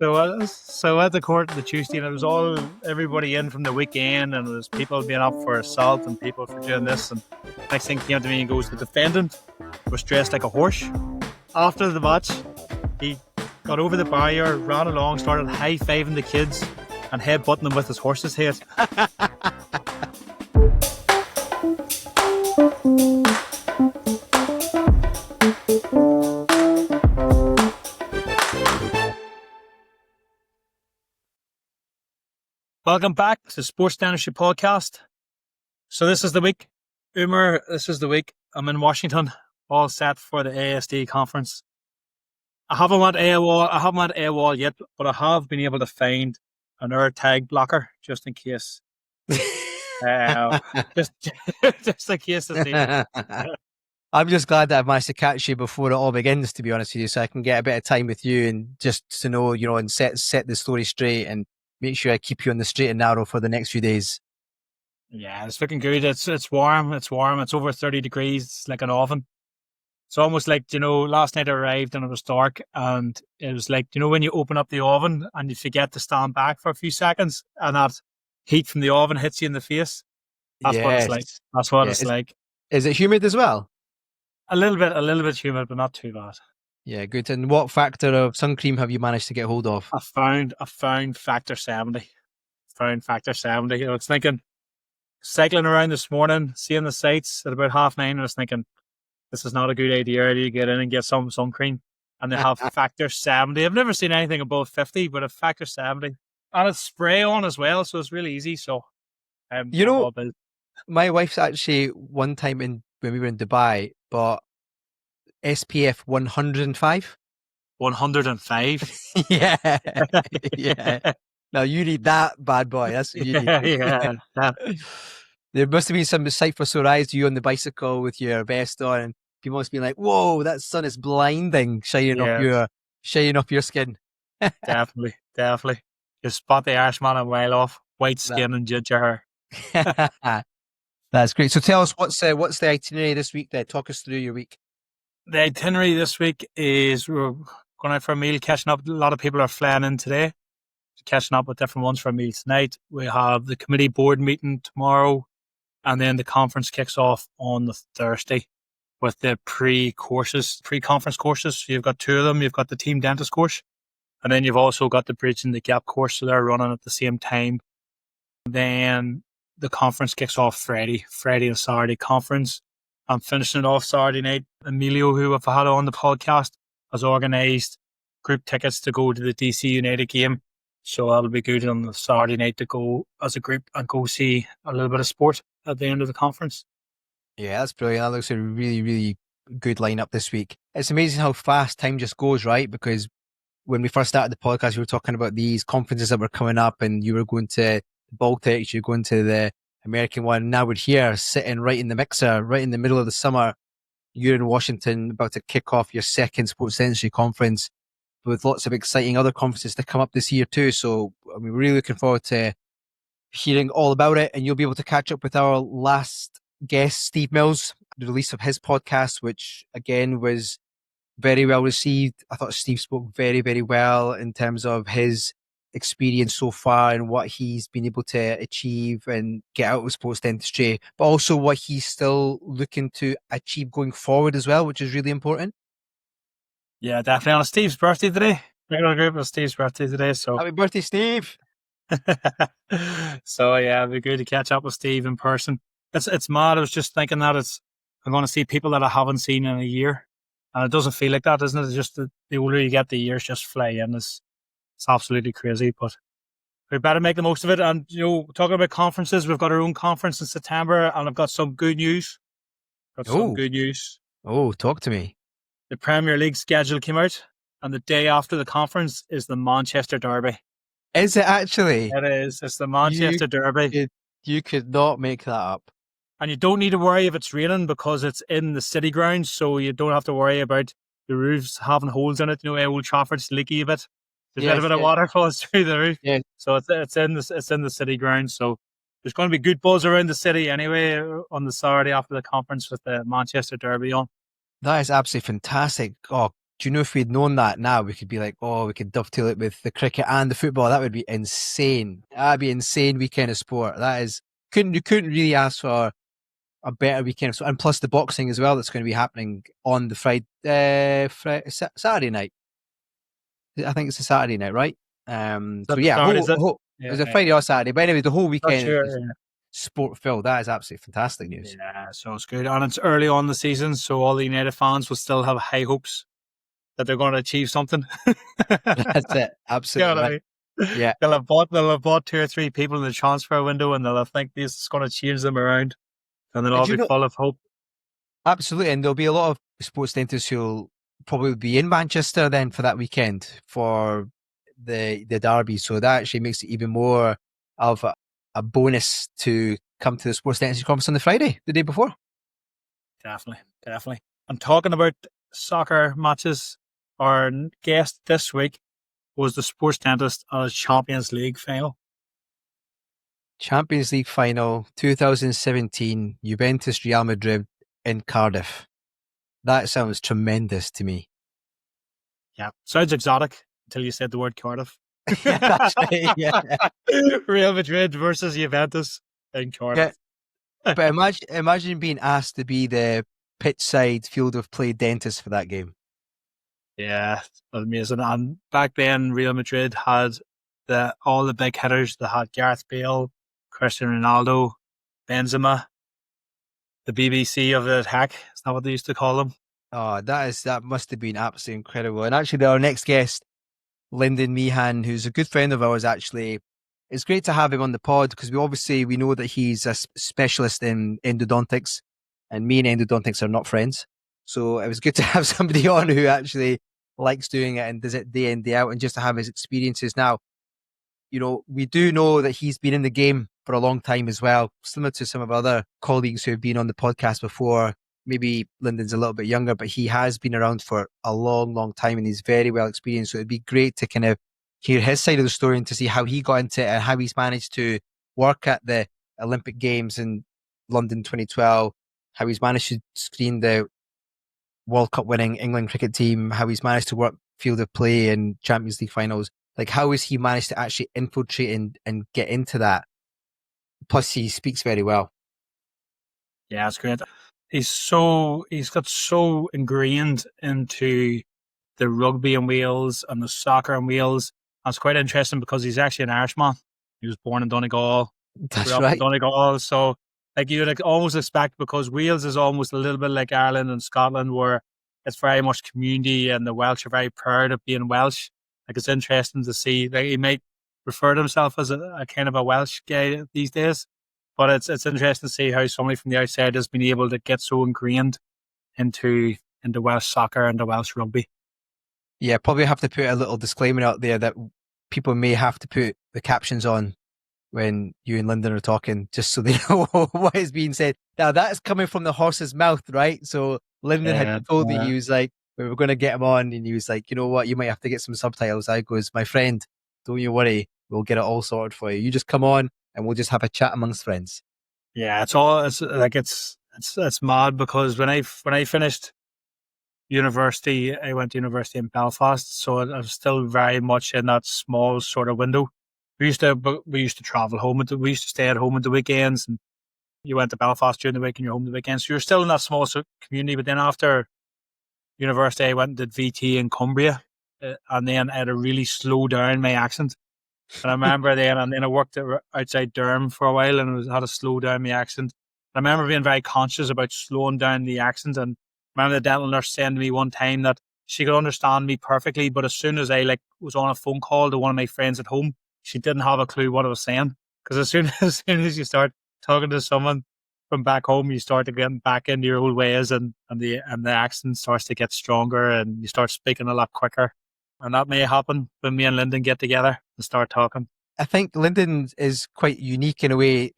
So at the court the Tuesday, and it was all everybody in from the weekend, and there was people being up for assault and people for doing this. And next thing came to me and goes, the defendant was dressed like a horse. After the match, he got over the barrier, ran along, started high-fiving the kids and headbutting them with his horse's head. Welcome back to Sports Dentistry Podcast. So this is the week, Umar, this is the week. I'm in Washington, all set for the ASD conference. I haven't went AWOL yet, but I have been able to find an AirTag blocker just in case. just in case. I'm just glad that I've managed to catch you before it all begins, to be honest with you, so I can get a bit of time with you and just to know, and set the story straight and make sure I keep you on the straight and narrow for the next few days. Yeah, it's looking good. It's warm. It's over 30 degrees. It's like an oven. It's almost like, last night I arrived and it was dark, and it was like, when you open up the oven and you forget to stand back for a few seconds and that heat from the oven hits you in the face. That's what it's like. That's what it's like. Is it humid as well? A little bit humid, but not too bad. Yeah, good. And what factor of sun cream have you managed to get hold of? I found factor 70. I was thinking, cycling around this morning, seeing the sights at about 9:30, I was thinking, this is not a good idea to get in and get some sun cream. And they have factor 70. I've never seen anything above 50, but a factor 70. And it's spray on as well, so it's really easy. So, my wife's actually one time when we were in Dubai, bought SPF 105. 105? Yeah. Yeah. Now you need that bad boy. That's what you need. Yeah. There must have been some sight for sore eyes to you on the bicycle with your vest on, and people must be like, "Whoa, that sun is blinding, shining off your skin." Definitely. You spot the Irishman a mile off, white skin and ginger hair. That's great. So tell us, what's the itinerary this week? Talk us through your week. The itinerary this week is we're going out for a meal, catching up. A lot of people are flying in today, catching up with different ones for a meal tonight. We have the committee board meeting tomorrow, and then the conference kicks off on the Thursday with the pre-conference courses. So you've got two of them. You've got the team dentist course, and then you've also got the bridging the gap course. So they're running at the same time. Then the conference kicks off Friday and Saturday conference. I'm finishing it off Saturday night. Emilio, who I've had on the podcast, has organised group tickets to go to the DC United game. So that'll be good on the Saturday night to go as a group and go see a little bit of sport at the end of the conference. Yeah, that's brilliant. That looks a really, really good lineup this week. It's amazing how fast time just goes, right? Because when we first started the podcast, we were talking about these conferences that were coming up, and you were going to the Baltics, you're going to the American one. Now we're here sitting right in the mixer, right in the middle of the summer. You're in Washington about to kick off your second Sports Dentistry conference with lots of exciting other conferences to come up this year too. So we're really looking forward to hearing all about it, and you'll be able to catch up with our last guest, Steve Mills, the release of his podcast, which again was very well received. I thought Steve spoke very, very well in terms of his experience so far and what he's been able to achieve and get out of sports dentistry, but also what he's still looking to achieve going forward as well, which is really important. Yeah, definitely. On Steve's birthday today. Regular group of Steve's birthday today. So happy birthday, Steve. So yeah, it'd be good to catch up with Steve in person. It's mad. I was just thinking that I'm going to see people that I haven't seen in a year, and it doesn't feel like that, isn't it? It's just the older you get, the years just fly in. It's absolutely crazy, but we better make the most of it. And, talking about conferences, we've got our own conference in September, and I've got some good news. Oh, talk to me. The Premier League schedule came out, and the day after the conference is the Manchester Derby. Is it actually? It is. It's the Manchester Derby. You could not make that up. And you don't need to worry if it's raining because it's in the city grounds, so you don't have to worry about the roofs having holes in it. Old Trafford's leaky a bit. There's a bit of water falls through the roof. Yeah. So it's in the city grounds. So there's going to be good buzz around the city anyway on the Saturday after the conference with the Manchester Derby on. That is absolutely fantastic. Oh, do you know if we'd known that now, we could be like, oh, we could dovetail it with the cricket and the football. That would be insane. That'd be insane weekend of sport. You couldn't really ask for a better weekend. So, and plus the boxing as well that's going to be happening on the Saturday night. I think it's a Saturday night, right? So yeah, Is it? it was a Friday or Saturday, but anyway, the whole Not weekend sure. is sport filled. That is absolutely fantastic news. Yeah, so it's good. And it's early on in the season, so all the United fans will still have high hopes that they're going to achieve something. That's it. Absolutely. You know what I mean? Yeah. They'll have bought 2 or 3 people in the transfer window, and they'll think this is going to change them around, and they'll all be full of hope. Absolutely. And there'll be a lot of sports dentists who'll probably be in Manchester then for that weekend for the derby. So that actually makes it even more of a bonus to come to the sports dentistry conference on the Friday, the day before. Definitely. And talking about soccer matches, our guest this week was the sports dentist at a Champions League final. Champions League final 2017, Juventus Real Madrid in Cardiff. That sounds tremendous to me. Yeah, sounds exotic until you said the word Cardiff. Yeah, that's right. Yeah. Real Madrid versus Juventus in Cardiff. Yeah. But imagine being asked to be the pitch side field of play dentist for that game. Yeah, amazing. And back then, Real Madrid had all the big hitters. They had Gareth Bale, Cristiano Ronaldo, Benzema, the BBC of the attack. Is that what they used to call them? Oh, that must have been absolutely incredible. And actually, our next guest, Lyndon Meehan, who's a good friend of ours, actually, it's great to have him on the pod because we know that he's a specialist in endodontics, and me and endodontics are not friends. So it was good to have somebody on who actually likes doing it and does it day in, day out, and just to have his experiences. Now, we do know that he's been in the game for a long time as well, similar to some of our other colleagues who have been on the podcast before. Maybe Lyndon's a little bit younger, but he has been around for a long, long time and he's very well experienced. So it'd be great to kind of hear his side of the story and to see how he got into it and how he's managed to work at the Olympic Games in London 2012, how he's managed to screen the World Cup winning England cricket team, how he's managed to work field of play in Champions League finals. Like, how has he managed to actually infiltrate and get into that? Plus, he speaks very well. Yeah, it's great. He's got so ingrained into the rugby in Wales and the soccer in Wales. And it's quite interesting because he's actually an Irishman. He was born in Donegal. That's right. In Donegal. So, like, you'd almost expect, because Wales is almost a little bit like Ireland and Scotland, where it's very much community, and the Welsh are very proud of being Welsh. Like, it's interesting to see. Like, he might refer to himself as a kind of a Welsh guy these days, but it's interesting to see how somebody from the outside has been able to get so ingrained into Welsh soccer and the Welsh rugby. Yeah, probably have to put a little disclaimer out there that people may have to put the captions on when you and Lyndon are talking, just so they know what is being said. Now, that's coming from the horse's mouth, right? So Lyndon had told me, he was like, we were going to get him on, and he was like, you know what, you might have to get some subtitles. I goes, my friend, don't you worry, we'll get it all sorted for you. You just come on and we'll just have a chat amongst friends. Yeah, it's mad, because when I finished university, I went to university in Belfast, so I was still very much in that small sort of window. We used to travel home. We used to stay at home at the weekends, and you went to Belfast during the week and you're home the weekends. So you're still in that small community. But then after university, I went and did VT in Cumbria, and then I had to really slow down my accent. And I remember and then I worked outside Durham for a while, and I had to slow down my accent. I remember being very conscious about slowing down the accent. And I remember the dental nurse saying to me one time that she could understand me perfectly, but as soon as I was on a phone call to one of my friends at home, she didn't have a clue what I was saying. Because as soon as you start talking to someone from back home, you start to get back into your old ways, and the accent starts to get stronger, and you start speaking a lot quicker. And that may happen when me and Lyndon get together and start talking. I think Lyndon is quite unique in a way,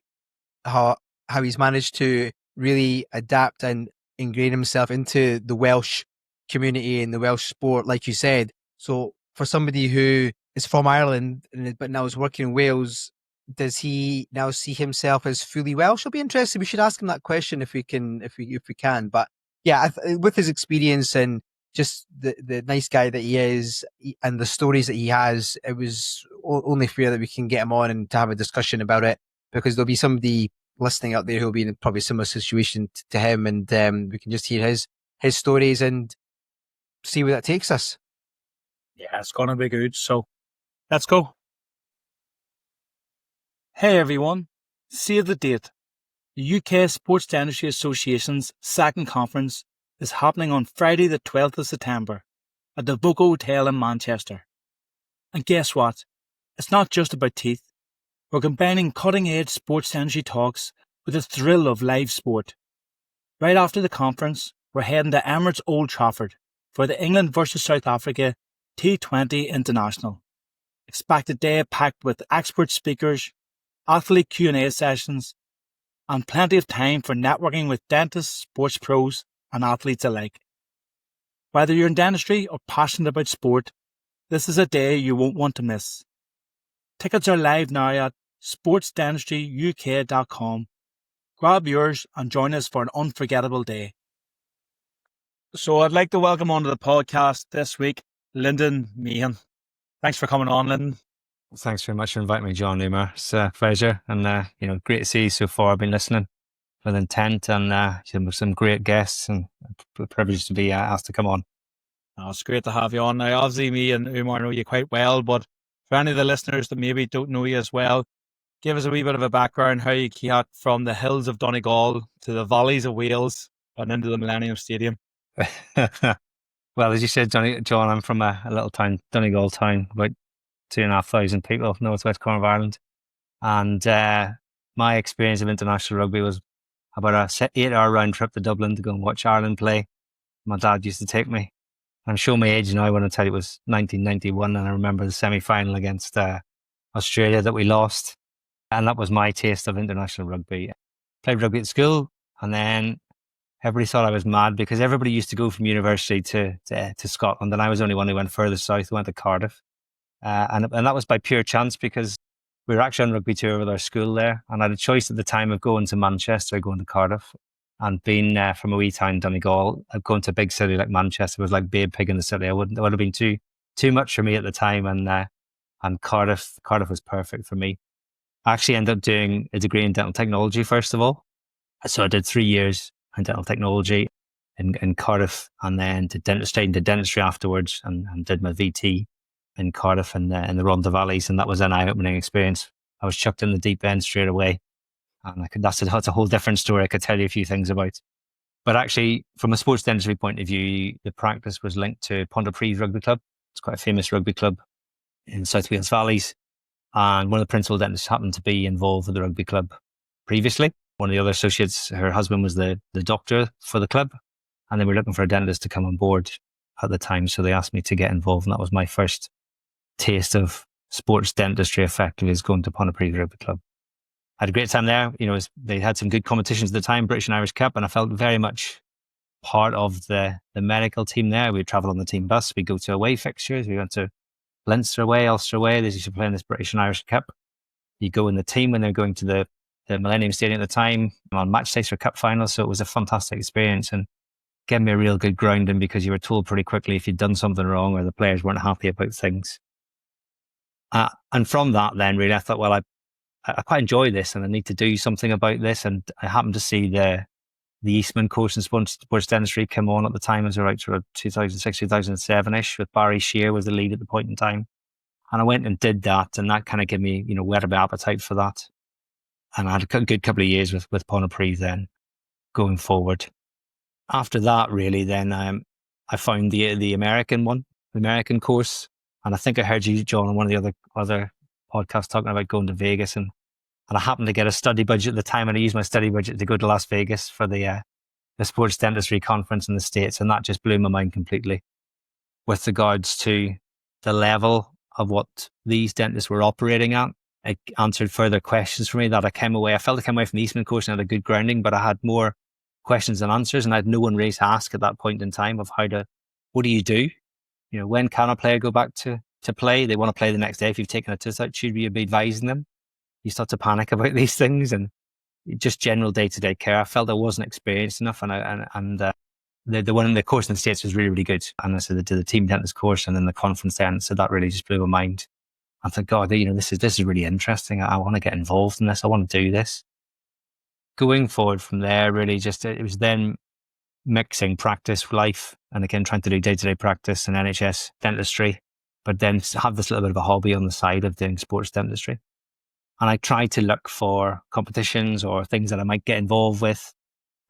how he's managed to really adapt and ingrain himself into the Welsh community and the Welsh sport, like you said. So for somebody who is from Ireland but now is working in Wales, does he now see himself as fully Welsh? It'll be interesting. We should ask him that question if we can. But yeah, with his experience and just the nice guy that he is and the stories that he has. It was only fair that we can get him on and to have a discussion about it, because there'll be somebody listening out there who'll be in probably a similar situation to him, and we can just hear his stories and see where that takes us. Yeah, it's going to be good. So let's go. Hey everyone, save the date. The UK Sports Dentistry Association's second conference is happening on Friday the 12th of September at the Voco Hotel in Manchester. And guess what? It's not just about teeth. We're combining cutting-edge sports dentistry talks with the thrill of live sport. Right after the conference, we're heading to Emirates Old Trafford for the England vs South Africa T20 International. Expect a day packed with expert speakers, athlete Q&A sessions, and plenty of time for networking with dentists, sports pros, and athletes alike. Whether you're in dentistry or passionate about sport, this is a day you won't want to miss. Tickets are live now at sportsdentistryuk.com. Grab yours and join us for an unforgettable day. So I'd like to welcome onto the podcast this week, Lyndon Meehan. Thanks for coming on, Lyndon. Thanks very much for inviting me, John Newmer. It's a pleasure, and great to see you so far. I've been listening with intent, and some great guests, and privileged to be asked to come on. Oh, it's great to have you on. Now, obviously, me and Umar know you quite well, but for any of the listeners that maybe don't know you as well, give us a wee bit of a background how you got from the hills of Donegal to the valleys of Wales and into the Millennium Stadium. Well, as you said, John, I'm from a little town, Donegal town, about 2,500 people, northwest corner of Ireland. And my experience of international rugby was about a 8-hour round trip to Dublin to go and watch Ireland play. My dad used to take me. I'm showing my age now when I tell you it was 1991, and I remember the semi-final against Australia that we lost. And that was my taste of international rugby. Played rugby at school, and then everybody thought I was mad because everybody used to go from university to Scotland, and I was the only one who went further south, went to Cardiff. And that was by pure chance, because we were actually on rugby tour with our school there, and I had a choice at the time of going to Manchester or going to Cardiff. And being from a wee town, Donegal, going to a big city like Manchester was like being pig in the city. It would have been too much for me at the time, and Cardiff was perfect for me. I actually ended up doing a degree in dental technology first of all, so I did 3 years in dental technology in Cardiff, and then stayed into dentistry afterwards, and did my VT in Cardiff and in the Rhondda Valleys, and that was an eye-opening experience. I was chucked in the deep end straight away, and that's a whole different story I could tell you a few things about. But actually, from a sports dentistry point of view, the practice was linked to Pontypridd Rugby Club. It's quite a famous rugby club in South Wales Valleys, and one of the principal dentists happened to be involved with the rugby club previously. One of the other associates, her husband was the doctor for the club, and they were looking for a dentist to come on board at the time, so they asked me to get involved, and that was my first taste of sports dentistry, effectively, is going to Pontypridd Rugby Club. I had a great time there. They had some good competitions at the time, British and Irish Cup, and I felt very much part of the medical team there. We'd travel on the team bus, we'd go to away fixtures, we went to Leinster away, Ulster away. They used to play in this British and Irish Cup. You go in the team when they're going to the Millennium Stadium at the time on match days for cup finals, so it was a fantastic experience and gave me a real good grounding, because you were told pretty quickly if you'd done something wrong or the players weren't happy about things. And from that, then really, I thought, well, I quite enjoy this, and I need to do something about this. And I happened to see the Eastman course in sports dentistry come on at the time. It was around sort of 2006, 2007-ish, with Barry Shear was the lead at the point in time. And I went and did that, and that kind of gave me, whetted my appetite for that. And I had a good couple of years with Pontypridd then going forward. After that, really, then I found the American one, the American course. And I think I heard you, John, on one of the other podcasts talking about going to Vegas. And I happened to get a study budget at the time, and I used my study budget to go to Las Vegas for the sports dentistry conference in the States. And that just blew my mind completely with regards to the level of what these dentists were operating at. It answered further questions for me that I felt I came away from the Eastman course and had a good grounding, but I had more questions than answers, and I had no one really to ask at that point in time of what do you do? When can a player go back to play? They want to play the next day. If you've taken a tooth out, should we be advising them? You start to panic about these things, and just general day-to-day care. I felt I wasn't experienced enough, and the one in the course in the States was really, really good. And I said, they did the team dentist course and then the conference then. So that really just blew my mind. I thought, God, this is really interesting. I want to get involved in this. I want to do this. Going forward from there, really it was then mixing practice, life, and again, trying to do day-to-day practice and NHS dentistry, but then have this little bit of a hobby on the side of doing sports dentistry. And I tried to look for competitions or things that I might get involved with.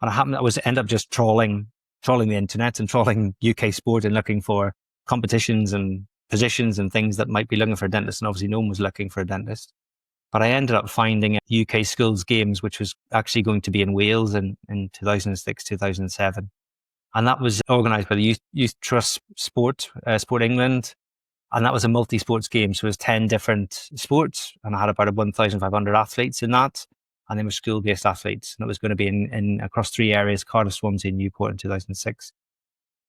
And I end up just trawling the internet and trawling UK sport and looking for competitions and positions and things that might be looking for a dentist. And obviously no one was looking for a dentist. But I ended up finding a UK Schools Games, which was actually going to be in Wales in 2006, 2007. And that was organised by the Youth Trust Sport England. And that was a multi-sports game. So it was 10 different sports. And I had about 1,500 athletes in that. And they were school-based athletes. And it was going to be in across 3 areas, Cardiff, Swansea and Newport in 2006.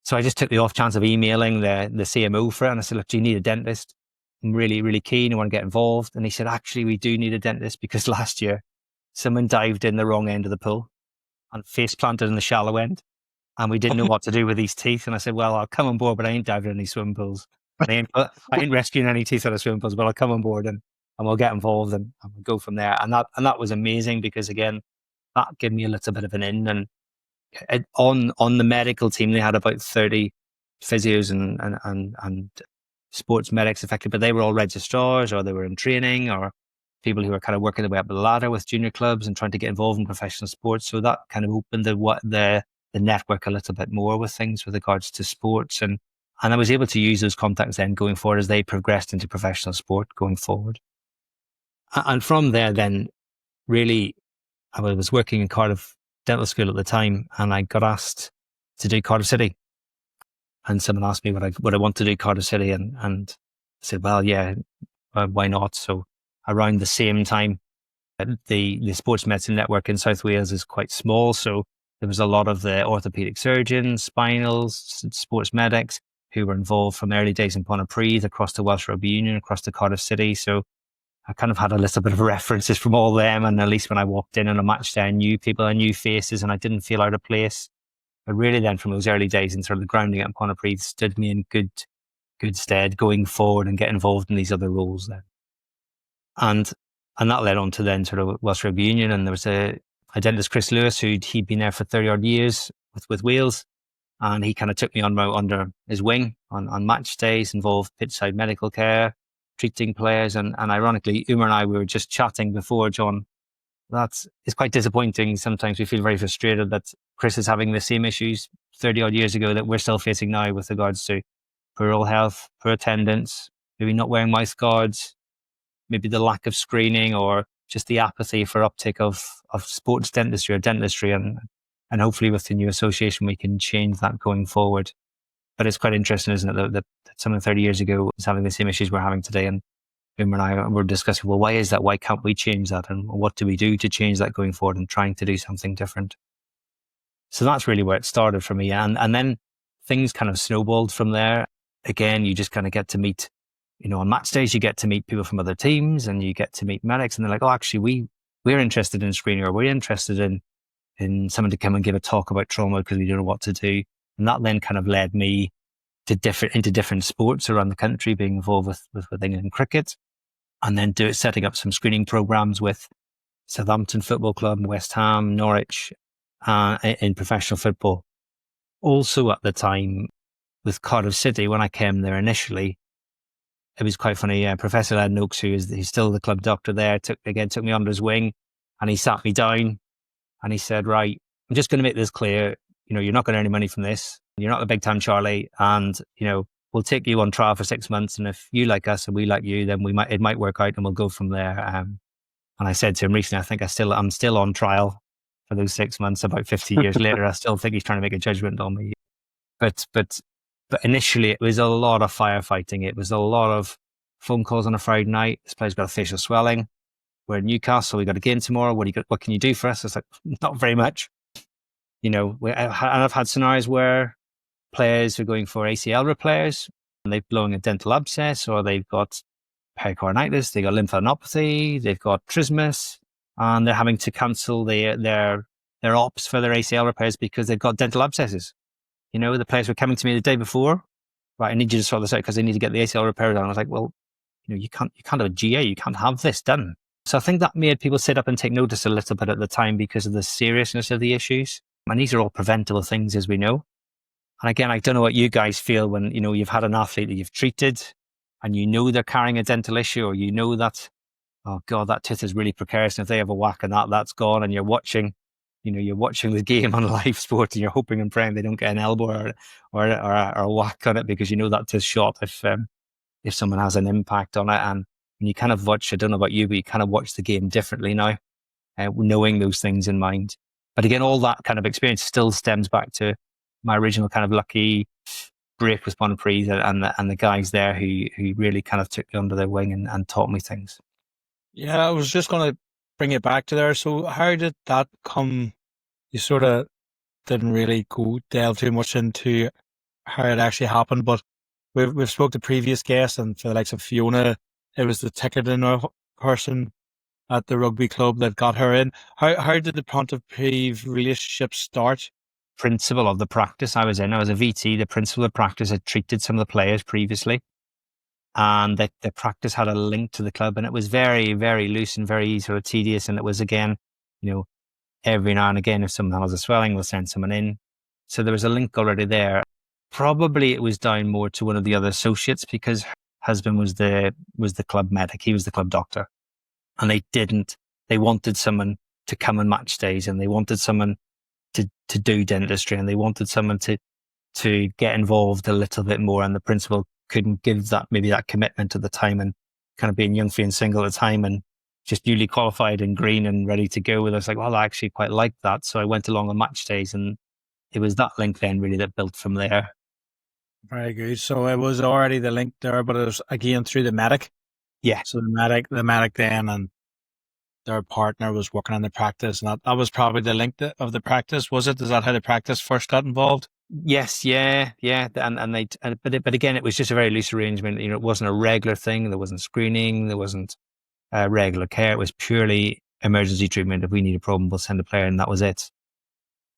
So I just took the off chance of emailing the CMO for it. And I said, look, do you need a dentist? I'm really, really keen. I want to get involved. And he said, actually, we do need a dentist because last year someone dived in the wrong end of the pool and face planted in the shallow end. And we didn't know what to do with these teeth. And I said, well, I'll come on board, but I ain't diving in any swimming pools. I ain't rescuing any teeth out of swimming pools, but I'll come on board and we'll get involved and we'll go from there. And that was amazing because, again, that gave me a little bit of an in. And on the medical team, they had about 30 physios and sports medics effectively, but they were all registrars or they were in training or people who were kind of working their way up the ladder with junior clubs and trying to get involved in professional sports. So that kind of opened the network a little bit more with things with regards to sports. And I was able to use those contacts then going forward as they progressed into professional sport going forward. And from there then, really, I was working in Cardiff Dental School at the time and I got asked to do Cardiff City. And someone asked me would I want to do Cardiff City, and I said, well, yeah, why not? So around the same time, the sports medicine network in South Wales is quite small. So there was a lot of the orthopedic surgeons, spinals, sports medics who were involved from early days in Pontypridd across to Welsh Rugby Union, across to Cardiff City. So I kind of had a little bit of references from all them. And at least when I walked in on a match day, I knew people, I knew faces, and I didn't feel out of place. But really then from those early days and sort of the grounding at Pontypridd stood me in good stead going forward and get involved in these other roles then. And that led on to then sort of Welsh Rugby Union. And there was a dentist, Chris Lewis, he'd been there for 30 odd years with Wales. And he kind of took me under his wing on match days, involved pitchside medical care, treating players. And ironically, Umar and I, we were just chatting before, John. It's quite disappointing. Sometimes we feel very frustrated that Chris is having the same issues 30 odd years ago that we're still facing now with regards to poor oral health, poor attendance, maybe not wearing mouth guards, maybe the lack of screening or just the apathy for uptake of sports dentistry or dentistry. And hopefully with the new association, we can change that going forward. But it's quite interesting, isn't it, that someone 30 years ago was having the same issues we're having today. And Umar and I were discussing, well, why is that? Why can't we change that? And what do we do to change that going forward and trying to do something different? So that's really where it started for me. And then things kind of snowballed from there. Again, you just kind of get to meet, on match days, you get to meet people from other teams and you get to meet medics and they're like, oh, actually, we're interested in screening or we're interested in someone to come and give a talk about trauma because we don't know what to do. And that then kind of led me into different sports around the country, being involved with England cricket. And then setting up some screening programs with Southampton Football Club, West Ham, Norwich, in professional football. Also at the time with Cardiff City, when I came there initially, it was quite funny. Professor Ed Noakes, who's still the club doctor there, took me under his wing and he sat me down and he said, right, I'm just going to make this clear. You're not going to earn any money from this. You're not a big time Charlie. And, we'll take you on trial for 6 months. And if you like us and we like you, then it might work out and we'll go from there. And I said to him recently, I think I'm still on trial for those 6 months. About 50 years later, I still think he's trying to make a judgment on me. But initially it was a lot of firefighting. It was a lot of phone calls on a Friday night. This player's got a facial swelling. We're in Newcastle. We got a game tomorrow. What can you do for us? It's like, not very much. I've had scenarios where players are going for ACL repairs and they've blown a dental abscess or they've got pericoronitis, they've got lymphadenopathy, they've got trismus, and they're having to cancel their ops for their ACL repairs because they've got dental abscesses. The players were coming to me the day before, right, I need you to sort this out because they need to get the ACL repair done. I was like, well, you can't have a GA, you can't have this done. So I think that made people sit up and take notice a little bit at the time because of the seriousness of the issues. And these are all preventable things, as we know. And again, I don't know what you guys feel when, you've had an athlete that you've treated and they're carrying a dental issue, or that, oh God, that tooth is really precarious. And if they have a whack on that, that's gone. And you're watching the game on live sport and you're hoping and praying they don't get an elbow or a whack on it because that tooth's shot if someone has an impact on it. And you kind of watch, I don't know about you, but you kind of watch the game differently now, knowing those things in mind. But again, all that kind of experience still stems back to my original kind of lucky break with Montpellier and the guys there who really kind of took me under their wing and taught me things. Yeah, I was just going to bring it back to there. So how did that come? You sort of didn't really delve too much into how it actually happened, but we've spoke to previous guests, and for the likes of Fiona, it was the ticketing person at the rugby club that got her in. How did the Pontypridd relationship start? Principal of the practice I was in, I was a VT. The principal of the practice had treated some of the players previously, and the practice had a link to the club, and it was very, very loose and very sort of tedious. And it was, again, every now and again, if someone has a swelling, we'll send someone in. So there was a link already there. Probably it was down more to one of the other associates because her husband was the club medic. He was the club doctor. And they wanted someone to come on match days, and they wanted someone to do dentistry, and they wanted someone to get involved a little bit more. And the principal couldn't give that commitment at the time, and kind of being young, free and single at the time, and just newly qualified and green and ready to go. I was like, well, I actually quite like that. So I went along on match days, and it was that link then really that built from there. Very good. So it was already the link there, but it was again through the medic. Yeah. So the medic then, and their partner was working on the practice, and that was probably the link of the practice, was it? Is that how the practice first got involved? Yes, yeah. But again, it was just a very loose arrangement. It wasn't a regular thing. There wasn't screening. There wasn't regular care. It was purely emergency treatment. If we need a problem, we'll send a player, and that was it.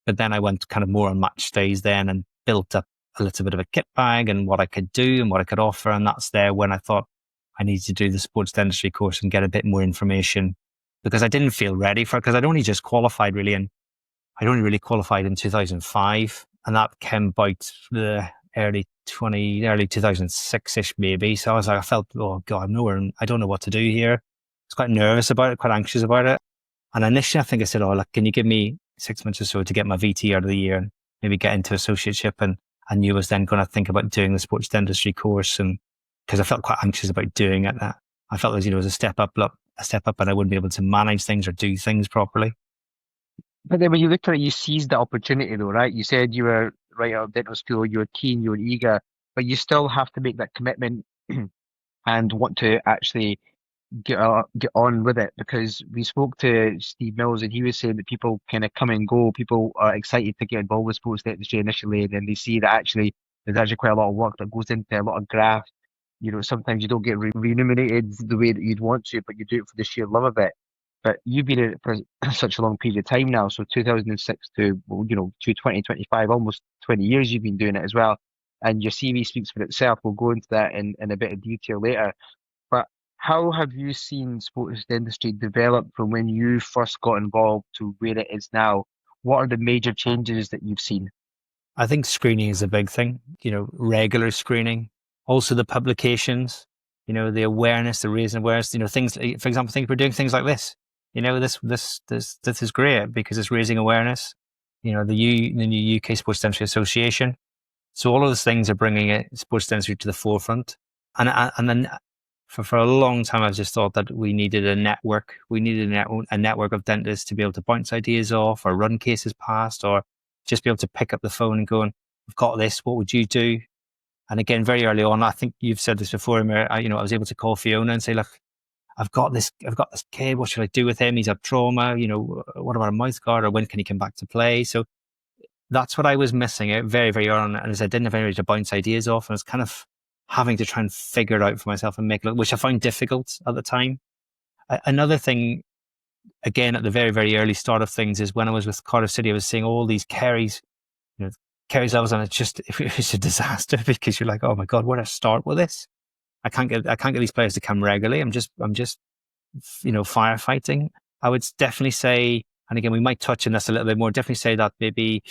But then I went kind of more on match days then, and built up a little bit of a kit bag and what I could do and what I could offer. And that's there when I thought I needed to do the sports dentistry course and get a bit more information, because I didn't feel ready for it, because I'd only just qualified really, and I'd only really qualified in 2005, and that came about the early 2006-ish maybe. So I felt, oh God, I'm nowhere, I don't know what to do here. I was quite nervous about it, quite anxious about it. And initially I think I said, oh, look, can you give me 6 months or so to get my VT out of the year and maybe get into associateship? And I knew I was then going to think about doing the sports dentistry course, and because I felt quite anxious about doing it. I felt as it was a step up, and I wouldn't be able to manage things or do things properly. But then when you looked at it, you seized the opportunity though, right? You said you were right out of dental school, you were keen, you were eager, but you still have to make that commitment and want to actually get on with it, because we spoke to Steve Mills and he was saying that people kind of come and go. People are excited to get involved with sports dentistry initially, and then they see that actually there's actually quite a lot of work that goes into a lot of graft. Sometimes you don't get remunerated the way that you'd want to, but you do it for the sheer love of it. But you've been in it for such a long period of time now. So 2006 to 2025, almost 20 years you've been doing it as well. And your CV speaks for itself. We'll go into that in a bit of detail later. But how have you seen sports dentistry develop from when you first got involved to where it is now? What are the major changes that you've seen? I think screening is a big thing, regular screening. Also the publications, the awareness, the raising awareness, things, for example, we're doing things like this. This is great because it's raising awareness. The new UK Sports Dentistry Association. So all of those things are bringing sports dentistry to the forefront. And then for a long time, I've just thought that we needed a network. We needed a network of dentists to be able to bounce ideas off or run cases past, or just be able to pick up the phone and go, "We've got this. What would you do?" And again, very early on, I think you've said this before, I was able to call Fiona and say, "Look, I've got this kid. What should I do with him? He's had trauma. What about a mouth guard, or when can he come back to play?" So that's what I was missing out very, very early on. And as I didn't have anybody to bounce ideas off, and I was kind of having to try and figure it out for myself and make it, which I found difficult at the time. Another thing, again, at the very, very early start of things, is when I was with Cardiff City, I was seeing all these caries, caries levels, and it's a disaster because you're like, oh my God, where do I start with this? I can't get these players to come regularly. I'm just firefighting. I would definitely say, and again, we might touch on this a little bit more, definitely say that maybe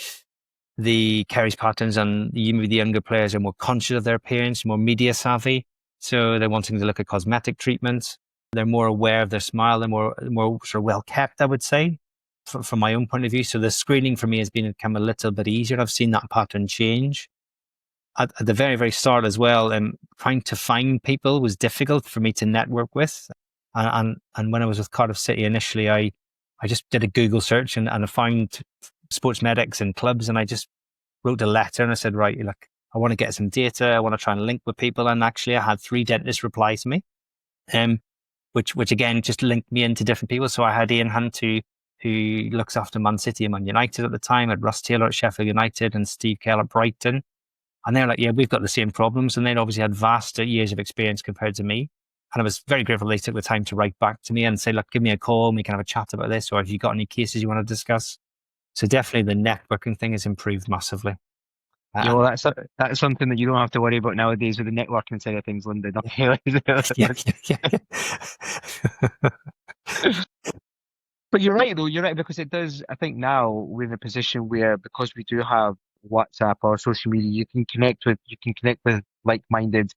the caries patterns and maybe the younger players are more conscious of their appearance, more media savvy. So they're wanting to look at cosmetic treatments. They're more aware of their smile. They're more sort of well kept, I would say, from my own point of view. So the screening for me has become a little bit easier. I've seen that pattern change. At the very, very start as well, trying to find people was difficult for me to network with. And when I was with Cardiff City initially, I just did a Google search and I found sports medics and clubs, and I just wrote a letter and I said, right, look, I want to get some data. I want to try and link with people. And actually I had 3 dentists reply to me, which again, just linked me into different people. So I had Ian Hunt, who looks after Man City and Man United at the time, I had Russ Taylor at Sheffield United and Steve Kell at Brighton. And they're like, yeah, we've got the same problems. And they'd obviously had vast years of experience compared to me. And I was very grateful they took the time to write back to me and say, look, give me a call and we can have a chat about this. Or have you got any cases you want to discuss? So definitely the networking thing has improved massively. That's something that you don't have to worry about nowadays with the networking side of things, Lyndon. But you're right, though. You're right, because it does. I think now we're in a position where, because we do have WhatsApp or social media, you can connect with like-minded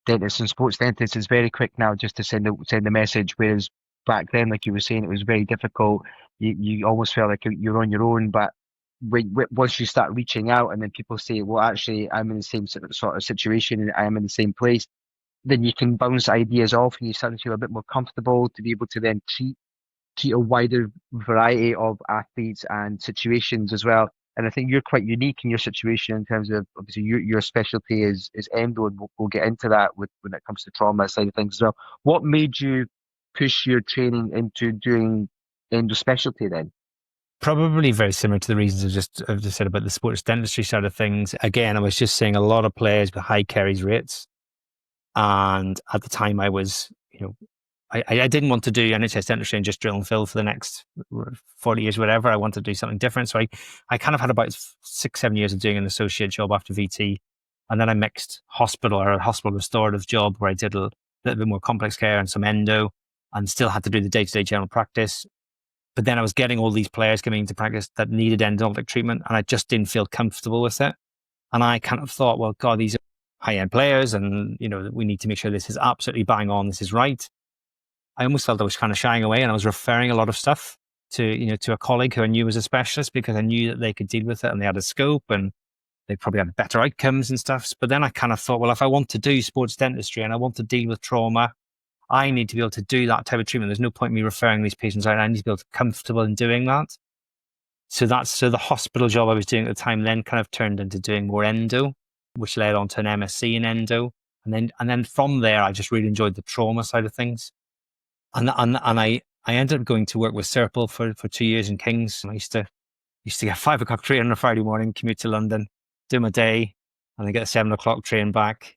dentists and sports dentists. It's very quick now just to send a message. Whereas back then, like you were saying, it was very difficult. You almost felt like you're on your own. But once you start reaching out, and then people say, "Well, actually, I'm in the same sort of situation, and I am in the same place," then you can bounce ideas off, and you start to feel a bit more comfortable to be able to then treat a wider variety of athletes and situations as well. And I think you're quite unique in your situation in terms of, obviously, your specialty is endo, and we'll get into that when it comes to trauma side of things as well. What made you push your training into doing endo specialty then? Probably very similar to the reasons I've just said about the sports dentistry side of things. Again, I was just seeing a lot of players with high caries rates. And at the time I was, I didn't want to do NHS dentistry and just drill and fill for the next 40 years, whatever. I wanted to do something different. So I kind of had about 6-7 years of doing an associate job after VT. And then I mixed a hospital restorative job where I did a little bit more complex care and some endo, and still had to do the day-to-day general practice. But then I was getting all these players coming into practice that needed endodontic treatment, and I just didn't feel comfortable with it. And I kind of thought, well, God, these are high-end players, and we need to make sure this is absolutely bang on, this is right. I almost felt I was kind of shying away, and I was referring a lot of stuff to a colleague who I knew was a specialist, because I knew that they could deal with it and they had a scope and they probably had better outcomes and stuff. But then I kind of thought, well, if I want to do sports dentistry and I want to deal with trauma, I need to be able to do that type of treatment. There's no point in me referring these patients out. I need to be able to be comfortable in doing that. So the hospital job I was doing at the time then kind of turned into doing more endo, which led on to an MSc in endo. And then from there, I just really enjoyed the trauma side of things. And I ended up going to work with Serpil for 2 years in Kings. And I used to get 5 o'clock train on a Friday morning, commute to London, do my day, and then get a 7 o'clock train back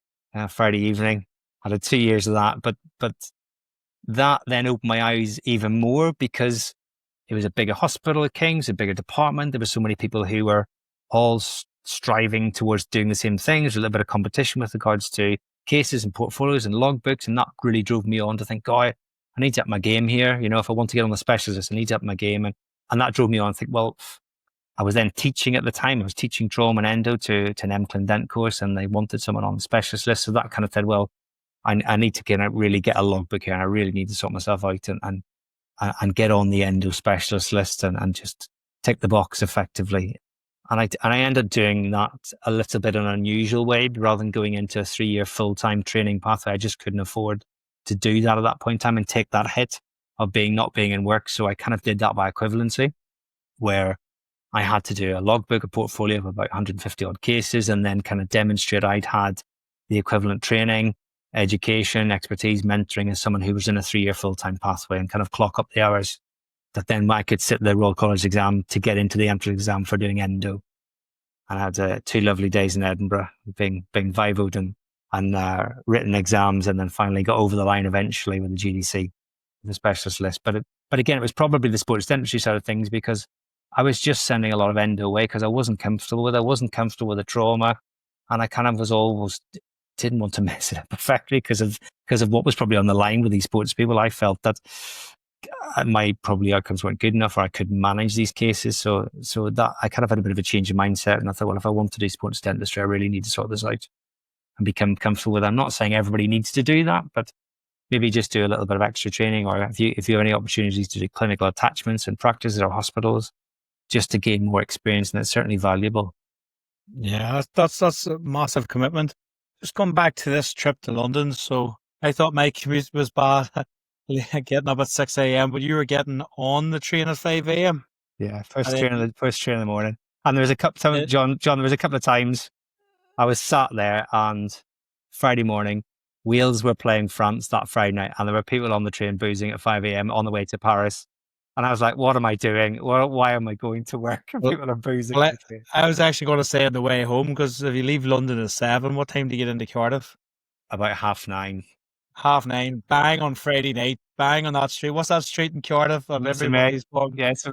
Friday evening. I had 2 years of that, but that then opened my eyes even more, because it was a bigger hospital at King's, a bigger department. There were so many people who were all striving towards doing the same thing. There's a little bit of competition with regards to cases and portfolios and logbooks, and that really drove me on to think, God, I need to up my game here. If I want to get on the specialist, I need to up my game. And that drove me on to think, well, I was then teaching at the time. I was teaching trauma and endo to an MCLIN Dent course, and they wanted someone on the specialist list. So that kind of said, well, I need to really get a logbook here, and I really need to sort myself out and get on the endo specialist list and just tick the box effectively. And I ended up doing that a little bit in an unusual way, rather than going into a 3-year full-time training pathway. I just couldn't afford to do that at that point in time and take that hit of not being in work. So I kind of did that by equivalency, where I had to do a logbook, a portfolio of about 150 odd cases, and then kind of demonstrate I'd had the equivalent training, education, expertise, mentoring as someone who was in a 3-year full-time pathway, and kind of clock up the hours that then I could sit the Royal College exam to get into the entrance exam for doing endo. And I had 2 lovely days in Edinburgh, being vivoed and written exams, and then finally got over the line eventually with the GDC, the specialist list. But again, it was probably the sports dentistry side of things, because I was just sending a lot of endo away because I wasn't comfortable with it. I wasn't comfortable with the trauma. And I kind of was always didn't want to mess it up perfectly because of what was probably on the line with these sports people. I felt that my probably outcomes weren't good enough, or I couldn't manage these cases. So that I kind of had a bit of a change of mindset, and I thought, well, if I want to do sports dentistry, I really need to sort this out and become comfortable with it. I'm not saying everybody needs to do that, but maybe just do a little bit of extra training, or if you have any opportunities to do clinical attachments and practices or hospitals, just to gain more experience, and it's certainly valuable. Yeah, that's a massive commitment. Just going back to this trip to London, so I thought my commute was bad, getting up at 6 a.m., but you were getting on the train at 5 a.m. Yeah, And first then train in the morning. And there was a couple it, John, there was a couple of times I was sat there, and Friday morning, Wales were playing France that Friday night, and there were people on the train boozing at 5 a.m. on the way to Paris. And I was like, what am I doing? Why am I going to work? And well, people are boozing well, on the train. I was actually going to say on the way home, because if you leave London at 7, what time do you get into Cardiff? About 9:30. 9:30, bang on Friday night, bang on that street. What's that street in Cardiff? And It's amazing. everybody's going Yeah, it's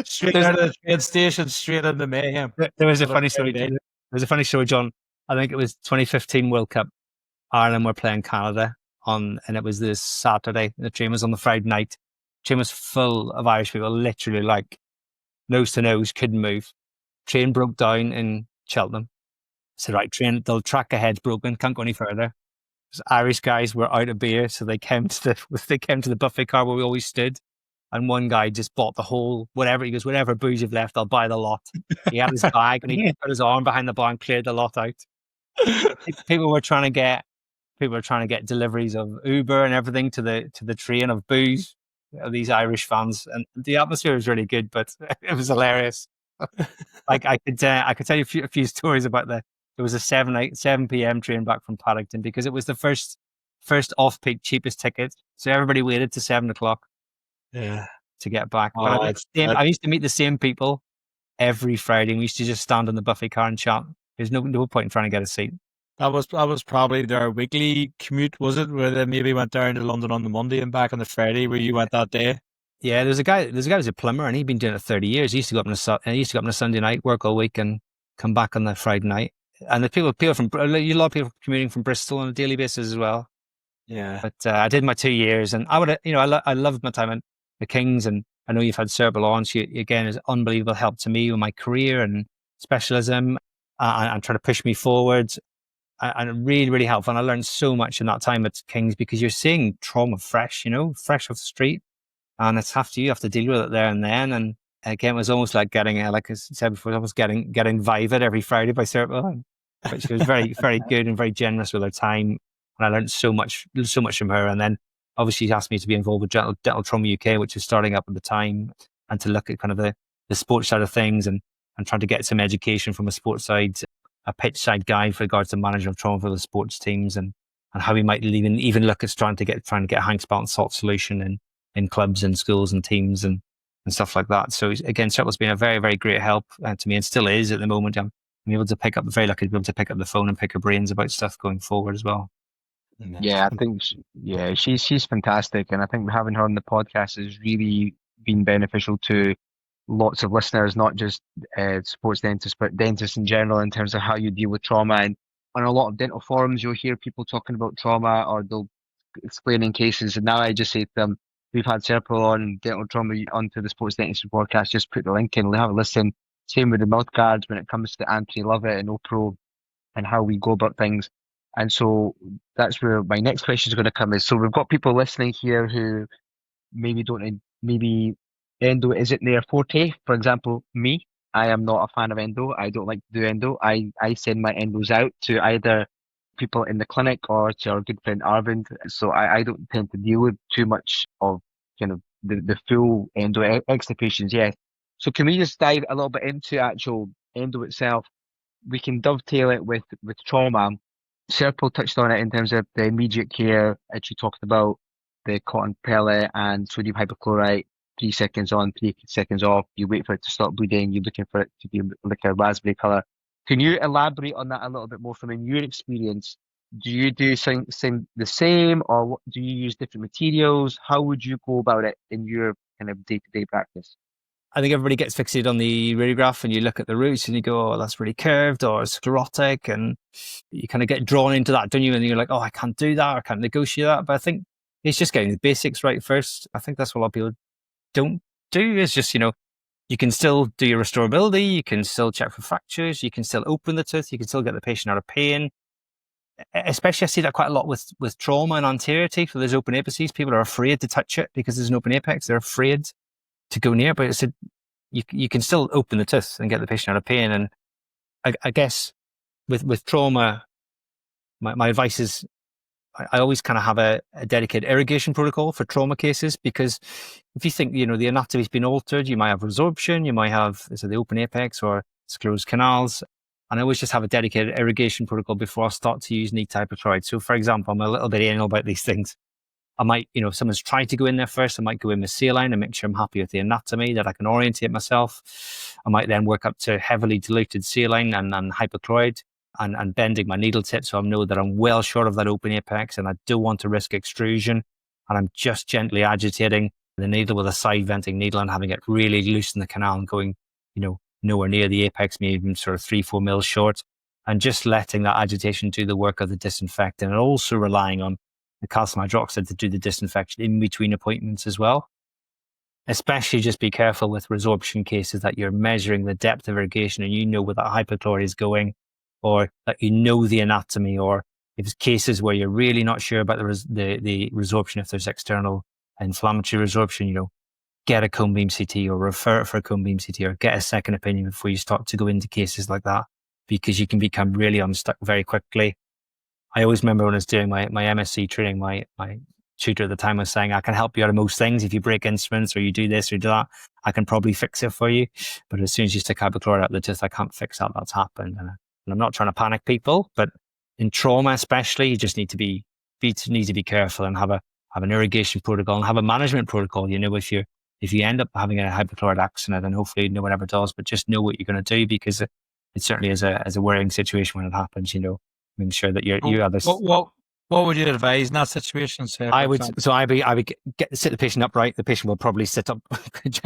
straight There's out of the train station, straight into mayhem there was a on a funny story. Friday night. There was a funny story, John. I think it was 2015 World Cup. Ireland were playing Canada and it was this Saturday. The train was on the Friday night. The train was full of Irish people, literally like nose to nose, couldn't move. Train broke down in Cheltenham. Said, right, train, the track ahead's broken, can't go any further. Irish guys were out of beer, so they came to the buffet car where we always stood. And one guy just bought the whole whatever. He goes, whatever booze you've left, I'll buy the lot. He had his bag and he put his arm behind the bar and cleared the lot out. People were trying to get deliveries of Uber and everything to the train of booze. These Irish fans, and the atmosphere was really good, but it was hilarious. Like I could tell you a few stories about there was a 7 p.m. train back from Paddington because it was the first off-peak cheapest ticket, so everybody waited to 7 o'clock. Yeah. To get back. Oh, But I used to meet the same people every Friday, and we used to just stand on the buffet car and chat. There's no point in trying to get a seat. That was probably their weekly commute, was it? Where they maybe went down to London on the Monday and back on the Friday, where you went that day. Yeah, there's a guy who's a plumber, and he'd been doing it 30 years. He used to go up on a Sunday night, work all week, and come back on the Friday night. And the people from a lot of people commuting from Bristol on a daily basis as well. Yeah. But I did my 2 years, and I loved my time in the Kings, and I know you've had Sarah on. She again is unbelievable help to me with my career and specialism, and trying to push me forward, and really, really helpful. And I learned so much in that time at Kings because you're seeing trauma fresh off the street, and you have to deal with it there and then. And again, it was almost like getting, like I said before, almost getting Vivid every Friday by Sarah. But she was very, very good and very generous with her time, and I learned so much from her. And then obviously she asked me to be involved with Dental Trauma UK, which was starting up at the time, and to look at kind of the sports side of things and trying to get some education from a sports side, a pitch side guide for regards to management of trauma for the sports teams, and how we might even look at trying to get a Hank Spelt and Salt solution in clubs and schools and teams and stuff like that. So again, Circle's been a very, very great help to me, and still is at the moment. I'm able to very lucky to be able to pick up the phone and pick her brains about stuff going forward as well. Yeah, I think she's fantastic, and I think having her on the podcast has really been beneficial to lots of listeners, not just sports dentists, but dentists in general, in terms of how you deal with trauma. And on a lot of dental forums, you'll hear people talking about trauma, or they'll explaining cases. And now I just say to them, we've had Serpil on Dental Trauma onto the Sports Dentistry podcast. Just put the link in, have a listen. Same with the mouth guards when it comes to Anthony Lovett and OPRO and how we go about things. And so that's where my next question is going to come is, so we've got people listening here who maybe endo isn't their forte. For example, me, I am not a fan of endo. I don't like to do endo. I send my endos out to either people in the clinic or to our good friend Arvind. So I don't tend to deal with too much of kind of the full endo extirpations. Yeah. So can we just dive a little bit into actual endo itself? We can dovetail it with trauma. Serpil touched on it in terms of the immediate care, as you talked about the cotton pellet and sodium hypochlorite, 3 seconds on, 3 seconds off. You wait for it to stop bleeding. You're looking for it to be like a raspberry color. Can you elaborate on that a little bit more from in your experience? Do you do the same, or do you use different materials? How would you go about it in your kind of day-to-day practice? I think everybody gets fixated on the radiograph, and you look at the roots and you go, oh, that's really curved or sclerotic. And you kind of get drawn into that, don't you? And you're like, oh, I can't do that. I can't negotiate that. But I think it's just getting the basics right first. I think that's what a lot of people don't do, is just, you can still do your restorability. You can still check for fractures. You can still open the tooth. You can still get the patient out of pain. Especially I see that quite a lot with trauma and anterior teeth, where there's open apices. People are afraid to touch it because there's an open apex. They're afraid to go near, but it's you can still open the tooth and get the patient out of pain. And I guess with trauma, my advice is I always kind of have a dedicated irrigation protocol for trauma cases, because if you think, the anatomy's been altered, you might have resorption, you might have the open apex or sclerosed canals. And I always just have a dedicated irrigation protocol before I start to use neat hypochlorite. So for example, I'm a little bit anal about these things. I might, if someone's tried to go in there first, I might go in with saline and make sure I'm happy with the anatomy, that I can orientate myself. I might then work up to heavily diluted saline and hypochlorite and bending my needle tip, so I know that I'm well short of that open apex and I don't want to risk extrusion. And I'm just gently agitating the needle with a side venting needle and having it really loose in the canal and going, nowhere near the apex, maybe even sort of 3-4 mils short, and just letting that agitation do the work of the disinfectant, and also relying on the calcium hydroxide to do the disinfection in between appointments as well. Especially just be careful with resorption cases that you're measuring the depth of irrigation and where that hypochlorite is going, or that the anatomy, or if it's cases where you're really not sure about the resorption, if there's external inflammatory resorption, get a cone beam CT or refer it for a cone beam CT or get a second opinion before you start to go into cases like that, because you can become really unstuck very quickly. I always remember when I was doing my MSc training, my tutor at the time was saying, I can help you out of most things. If you break instruments or you do this or do that, I can probably fix it for you. But as soon as you stick hypochlorite out the tooth, I can't fix that. That's happened. And I'm not trying to panic people, but in trauma especially, you just need to be careful and have an irrigation protocol and have a management protocol. If you end up having a hypochlorite accident, and hopefully no one ever does, but just know what you're going to do, because it certainly is a worrying situation when it happens. Making sure that you are this. What would you advise in that situation? Say, I would sit the patient upright. The patient will probably sit up,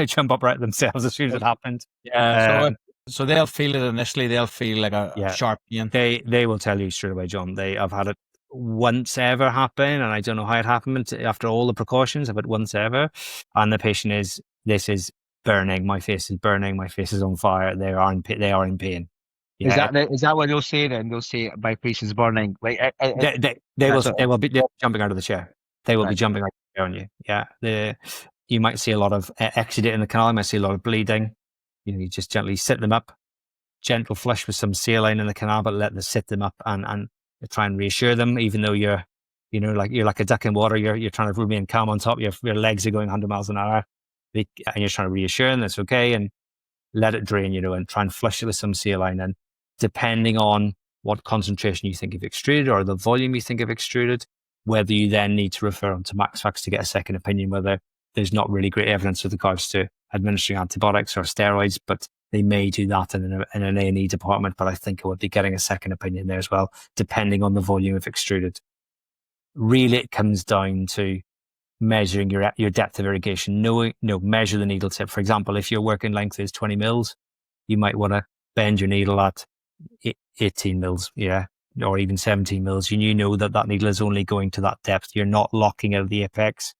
jump upright themselves as soon as it happened. Yeah. So they'll feel it initially. They'll feel like a sharp pain. They will tell you straight away, John. I've had it once ever happen, and I don't know how it happened. After all the precautions, I've had once ever, and the patient this is burning. My face is burning. My face is on fire. They are in pain. Yeah. Is that what they'll say then? They'll say my face is burning. Like they will be jumping out of the chair. They will be jumping out of the chair on you. Yeah. You might see a lot of exudate in the canal. You might see a lot of bleeding. You just gently sit them up, gentle flush with some saline in the canal, but let them sit them up and try and reassure them, even though you're like a duck in water. You're trying to remain calm on top. Your legs are going 100 miles an hour, and you're trying to reassure them that's okay, and let it drain, and try and flush it with some saline. And depending on what concentration you think you've extruded or the volume you think you've extruded, whether you then need to refer them to MaxFax to get a second opinion, whether there's not really great evidence with regards to administering antibiotics or steroids, but they may do that in an A&E department. But I think it would be getting a second opinion there as well, depending on the volume of extruded. Really, it comes down to measuring your depth of irrigation. Measure the needle tip. For example, if your working length is 20 mils, you might want to bend your needle at 18 mils, or even 17 mils. You know that needle is only going to that depth. You're not locking out the apex.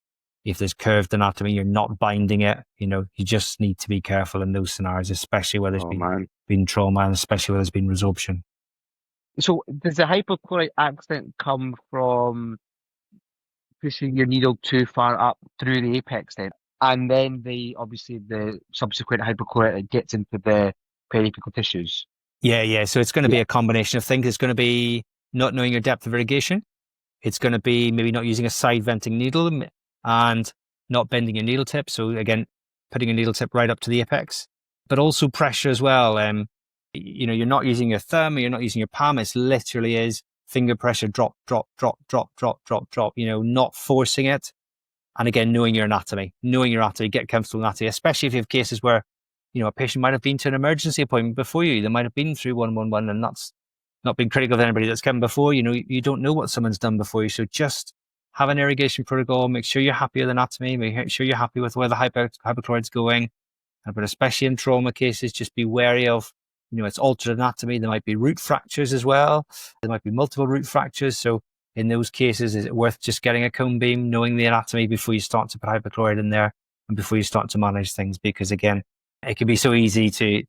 If there's curved anatomy, you're not binding it. You just need to be careful in those scenarios, especially where there's been trauma, and especially where there's been resorption. So does the hypochlorite accident come from pushing your needle too far up through the apex then? And then the subsequent hypochlorite gets into the periapical tissues? Yeah. So it's going to be a combination of things. It's going to be not knowing your depth of irrigation. It's going to be maybe not using a side venting needle and not bending your needle tip. So again, putting your needle tip right up to the apex, but also pressure as well. You're not using your thumb, or you're not using your palm. It literally is finger pressure, drop, drop, drop, drop, drop, drop, drop, not forcing it. And again, knowing your anatomy, get comfortable with anatomy, especially if you have cases where, a patient might have been to an emergency appointment before you. They might have been through 111, and that's not being critical of anybody that's come before. You don't know what someone's done before you. So just have an irrigation protocol, make sure you're happy with anatomy, make sure you're happy with where the hypochlorite's going, But especially in trauma cases, just be wary of, it's altered anatomy. There might be root fractures as well. There might be multiple root fractures. So in those cases, is it worth just getting a cone beam, knowing the anatomy before you start to put hypochlorite in there and before you start to manage things? Because again, it can be so easy to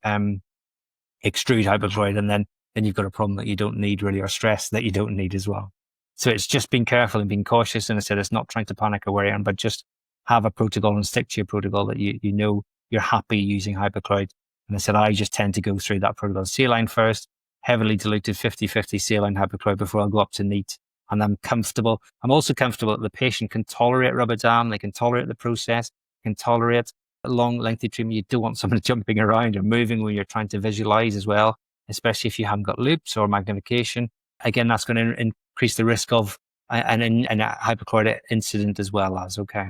extrude hypochlorite, and then you've got a problem that you don't need really, or stress that you don't need as well. So it's just being careful and being cautious. And I said, it's not trying to panic or worry, but just have a protocol and stick to your protocol that you know you're happy using hypochlorite. And I said, I just tend to go through that protocol. Saline first, heavily diluted 50-50 saline hypochlorite before I'll go up to neat. And I'm comfortable. I'm also comfortable that the patient can tolerate rubber dam. They can tolerate the process, can tolerate a long, lengthy treatment. You don't want someone jumping around or moving when you're trying to visualize as well, especially if you haven't got loops or magnification. Again, that's going to increase the risk of an hypochlorite incident as well as, okay.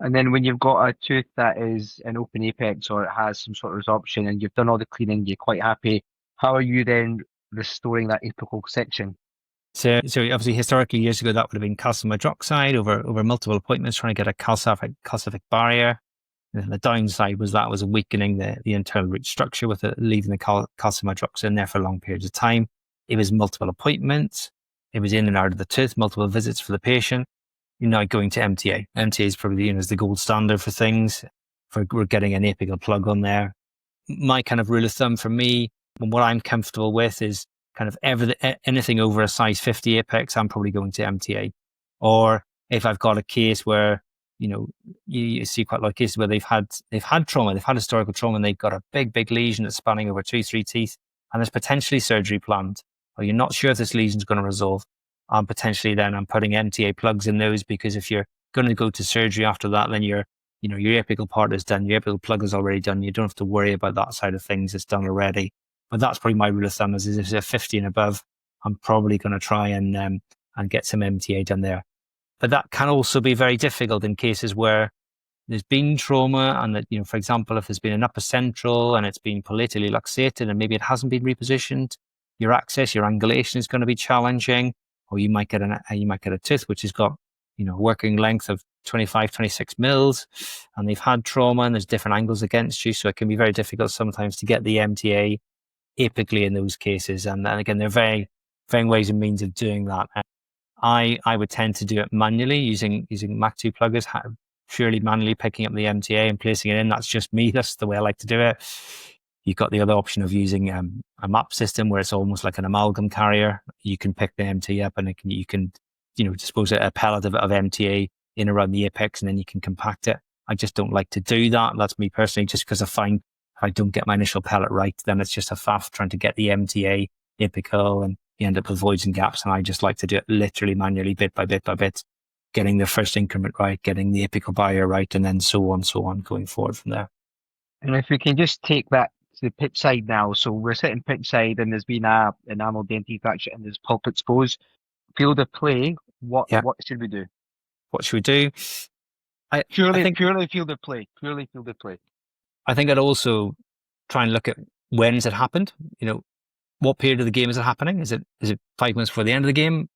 And then when you've got a tooth that is an open apex or it has some sort of resorption and you've done all the cleaning, you're quite happy, how are you then restoring that apical section? So obviously historically years ago, that would have been calcium hydroxide over multiple appointments trying to get a calcific barrier. And the downside was that was weakening the internal root structure with leaving the calcium hydroxide in there for long periods of time. It was multiple appointments. It was in and out of the tooth, multiple visits for the patient. You're now going to MTA. MTA is probably is the gold standard for things. We're getting an apical plug on there. My kind of rule of thumb for me, and what I'm comfortable with, is kind of anything over a size 50 apex, I'm probably going to MTA. Or if I've got a case where, you see quite a lot of cases where they've had trauma, they've had historical trauma, and they've got a big lesion that's spanning over 2-3 teeth, and there's potentially surgery planned, or you're not sure if this lesion's going to resolve. Potentially then I'm putting MTA plugs in those, because if you're going to go to surgery after that, then your apical part is done, your apical plug is already done. You don't have to worry about that side of things. It's done already. But that's probably my rule of thumb is if it's 50 and above, I'm probably going to try and get some MTA done there. But that can also be very difficult in cases where there's been trauma and that, for example, if there's been an upper central and it's been palatally luxated and maybe it hasn't been repositioned, your access, your angulation is going to be challenging, or you might get a tooth which has got, working length of 25-26 mils, and they've had trauma and there's different angles against you. So it can be very difficult sometimes to get the MTA apically in those cases. And again, there are very, very ways and means of doing that. I would tend to do it manually using Mac 2 pluggers, purely manually picking up the MTA and placing it in. That's just me. That's the way I like to do it. You've got the other option of using a map system where it's almost like an amalgam carrier. You can pick the MTA up and you can dispose a pellet of MTA in around the apex, and then you can compact it. I just don't like to do that. That's me personally, just because I find if I don't get my initial pellet right, then it's just a faff trying to get the MTA apical, and you end up with voids and gaps. And I just like to do it literally manually, bit by bit, getting the first increment right, getting the apical barrier right, and then so on, going forward from there. And if we can just take that to the pitch side now. So we're sitting pitch side and there's been an enamel dentate fracture and there's pulp exposed. Field of play, what should we do? What should we do? Purely field of play. I think I'd also try and look at when's it happened. What period of the game is it happening? Is it 5 minutes before the end of the game?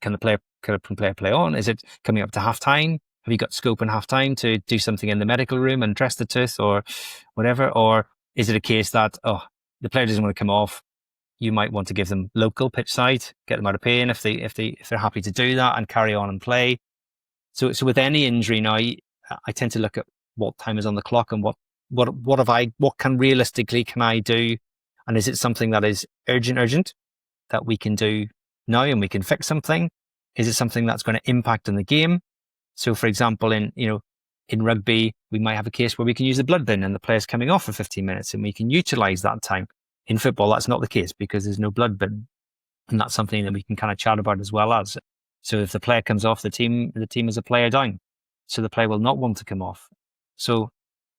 Can the player play on? Is it coming up to half time? Have you got scope in half time to do something in the medical room and dress the tooth or whatever? Or is it a case that the player doesn't want to come off? You might want to give them local pitch side, get them out of pain if they're happy to do that and carry on and play. So with any injury now, I tend to look at what time is on the clock and what can I do, and is it something that is urgent that we can do now and we can fix something? Is it something that's going to impact on the game? So, for example, in rugby, we might have a case where we can use the blood bin and the player's coming off for 15 minutes and we can utilize that time. In football, that's not the case because there's no blood bin. And that's something that we can kind of chat about as well as. So if the player comes off the team is a player down. So the player will not want to come off. So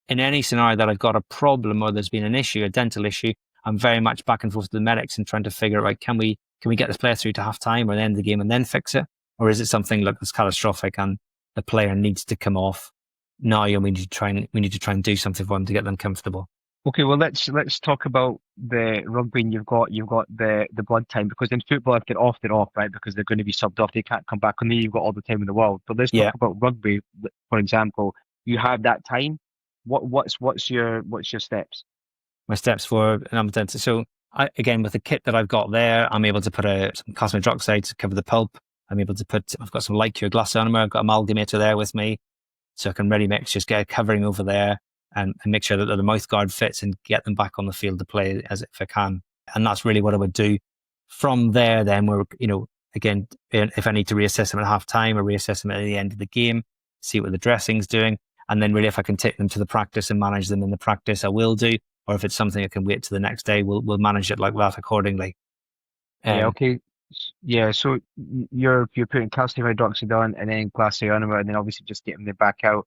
in any scenario that I've got a problem or there's been an issue, a dental issue, I'm very much back and forth with the medics and trying to figure out, can we get this player through to half time or the end of the game and then fix it? Or is it something like that's catastrophic and the player needs to come off now and we need to try and do something for them to get them comfortable? Okay, well let's talk about the rugby. And you've got the blood time, because in football if they're off, right? Because they're going to be subbed off, they can't come back. And then you've got all the time in the world. But let's talk about rugby, for example. You have that time. what's your steps? My steps for an endodontist. So again, with the kit that I've got there, I'm able to put some calcium hydroxide to cover the pulp. I've got some light cure glass ionomer. I've got amalgamator there with me. So I can ready mix, just get a covering over there and make sure that the mouth guard fits and get them back on the field to play as if I can. And that's really what I would do. From there, then we're, again, if I need to reassess them at half time or reassess them at the end of the game, see what the dressing's doing. And then really if I can take them to the practice and manage them in the practice, I will do. Or if it's something I can wait to the next day, we'll manage it like that accordingly. Okay. Yeah, so you're putting calcium hydroxide on and then glass ionomer and then obviously just getting them back out.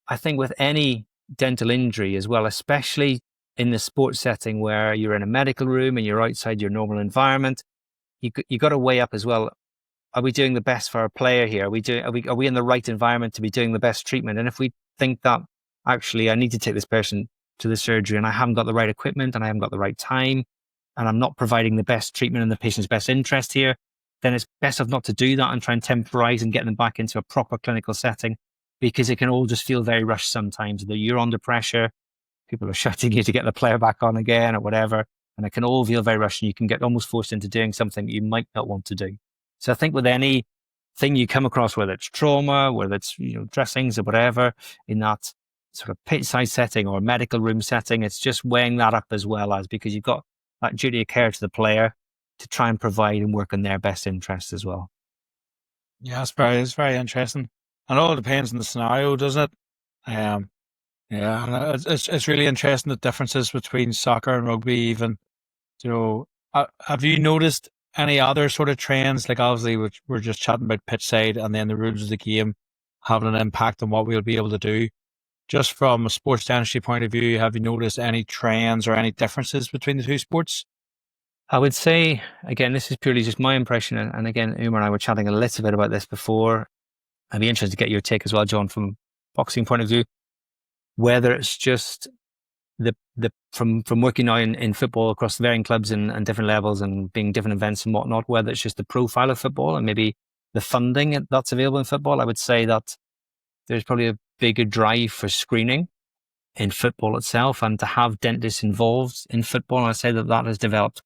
I think with any dental injury as well, especially in the sports setting where you're in a medical room and you're outside your normal environment, you got to weigh up as well. Are we doing the best for our player here? Are we in the right environment to be doing the best treatment? And if we think that actually I need to take this person to the surgery and I haven't got the right equipment and I haven't got the right time and I'm not providing the best treatment in the patient's best interest here, then it's best off not to do that and try and temporize and get them back into a proper clinical setting, because it can all just feel very rushed sometimes. That you're under pressure, people are shouting you to get the player back on again or whatever, and it can all feel very rushed and you can get almost forced into doing something that you might not want to do. So I think with any thing you come across, whether it's trauma, whether it's dressings or whatever, in that sort of pit-side setting or medical room setting, it's just weighing that up as well, as because you've got that duty of care to the player to try and provide and work in their best interests as well. Yeah, it's very interesting. And it all depends on the scenario, doesn't it? Yeah, and it's really interesting, the differences between soccer and rugby even. Have you noticed any other sort of trends? Like obviously we're just chatting about pitch side and then the rules of the game having an impact on what we'll be able to do. Just from a sports dentistry point of view, have you noticed any trends or any differences between the two sports? I would say, again, this is purely just my impression. And again, Umar and I were chatting a little bit about this before. I'd be interested to get your take as well, John, from a boxing point of view, whether it's just from working now in football across varying clubs and different levels and being different events and whatnot, whether it's just the profile of football and maybe the funding that's available in football. I would say that there's probably a bigger drive for screening in football itself and to have dentists involved in football. And I say that has developed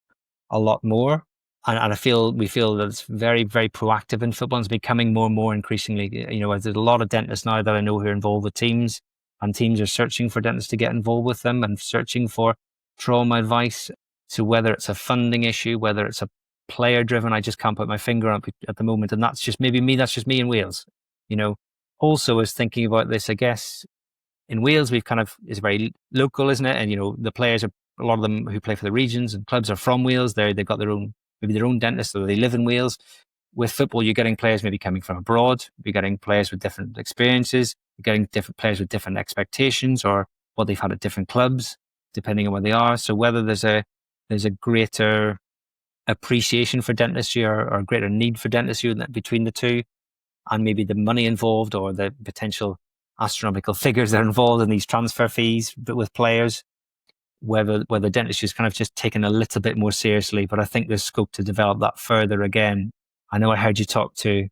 a lot more. And we feel that it's very, very proactive in football. It's becoming more and more increasingly, there's a lot of dentists now that I know who are involved with teams, and teams are searching for dentists to get involved with them and searching for trauma advice. So whether it's a funding issue, whether it's a player driven, I just can't put my finger on it at the moment. And that's just me in Wales. Also as thinking about this, I guess in Wales, it's very local, isn't it? And, the players are, a lot of them who play for the regions and clubs are from Wales. They've got their own dentist, or they live in Wales. With football, you're getting players maybe coming from abroad. You're getting players with different experiences. You're getting different players with different expectations or what they've had at different clubs, depending on where they are. So whether there's a greater appreciation for dentistry or a greater need for dentistry between the two, and maybe the money involved or the potential astronomical figures that are involved in these transfer fees, but with players, whether dentistry is kind of just taken a little bit more seriously. But I think there's scope to develop that further again. I know I heard you talk to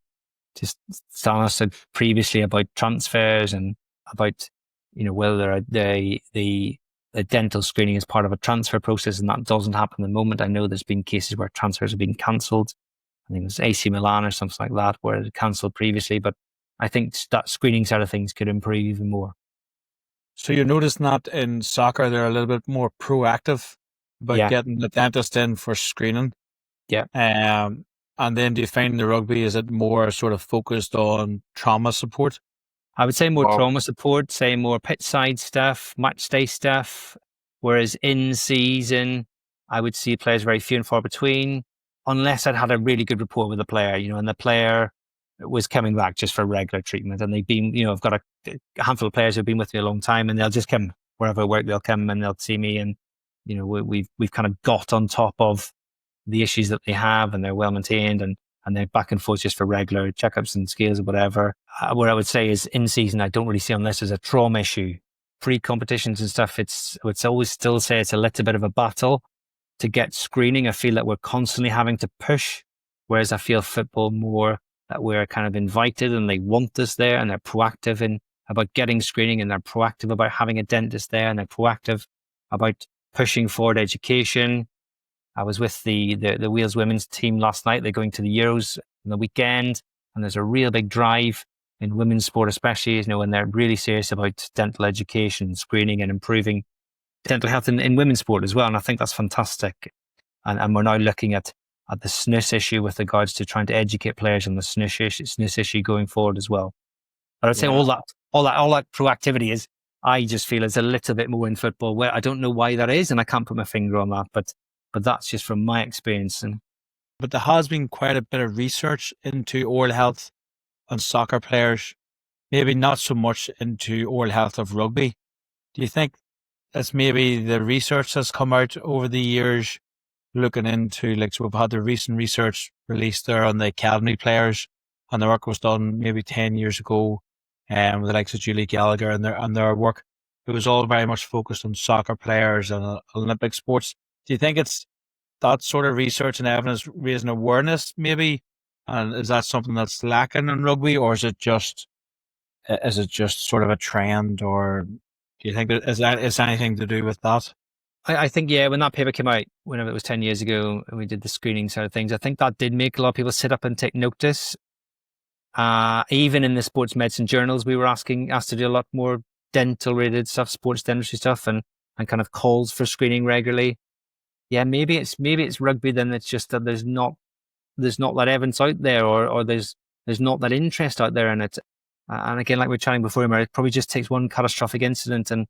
Stanos previously about transfers and about, whether the dental screening is part of a transfer process, and that doesn't happen at the moment. I know there's been cases where transfers have been cancelled. I think it was AC Milan or something like that, where it was cancelled previously. But I think that screening side of things could improve even more. So you're noticing that in soccer, they're a little bit more proactive about getting the dentist in for screening. Yeah. And then do you find in the rugby, is it more sort of focused on trauma support? I would say more trauma support, say more pitch side stuff, match day stuff. Whereas in season, I would see players very few and far between, unless I'd had a really good rapport with the player, and the player was coming back just for regular treatment. And they've been, I've got a handful of players who've been with me a long time, and they'll just come wherever I work, they'll come and they'll see me. And, we've kind of got on top of the issues that they have, and they're well maintained, and they're back and forth just for regular checkups and scales or whatever. What I would say is in season, I don't really see, unless there's a trauma issue, pre-competitions and stuff, I would always still say it's a little bit of a battle to get screening. I feel that we're constantly having to push, whereas I feel football more that we're kind of invited and they want us there and they're proactive in about getting screening, and they're proactive about having a dentist there, and they're proactive about pushing forward education. I was with the Wales women's team last night. They're going to the Euros on the weekend, and there's a real big drive in women's sport, especially, when they're really serious about dental education, screening, and improving dental health in women's sport as well. And I think that's fantastic. And we're now looking at the snus issue with regards to trying to educate players on the snus issue going forward as well. But I'd say all that proactivity is, I just feel, is a little bit more in football. Where I don't know why that is, and I can't put my finger on that, but that's just from my experience. But there has been quite a bit of research into oral health on soccer players, maybe not so much into oral health of rugby. Do you think that's maybe the research that's come out over the years, looking into, so we've had the recent research released there on the academy players, and the work was done maybe 10 years ago, with the likes of Julie Gallagher and their work. It was all very much focused on soccer players and Olympic sports. Do you think it's that sort of research and evidence raising awareness maybe? And is that something that's lacking in rugby, or is it just sort of a trend, or do you think that is anything to do with that? I think, when that paper came out, whenever it was 10 years ago, and we did the screening side of things, I think that did make a lot of people sit up and take notice. Even in the sports medicine journals, we were asked to do a lot more dental related stuff, sports dentistry stuff, and kind of calls for screening regularly. Yeah, maybe it's rugby then. It's just that there's not that evidence out there, or there's not that interest out there in it. And again, like we were chatting before, it probably just takes one catastrophic incident, and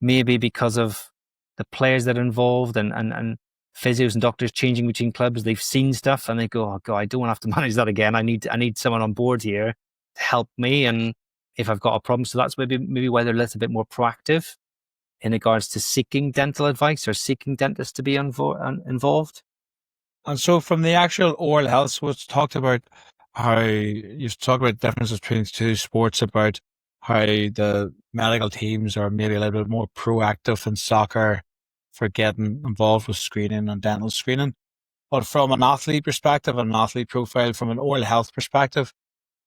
maybe because of the players that are involved and physios and doctors changing between clubs, they've seen stuff and they go, oh God, I don't want to have to manage that again. I need someone on board here to help me, and if I've got a problem. So that's maybe why they're a little bit more proactive in regards to seeking dental advice or seeking dentists to be involved. And so from the actual oral health, was talked about how you've talked about differences between the two sports, about how the medical teams are maybe a little bit more proactive in soccer for getting involved with screening and dental screening. But from an athlete perspective, an athlete profile, from an oral health perspective,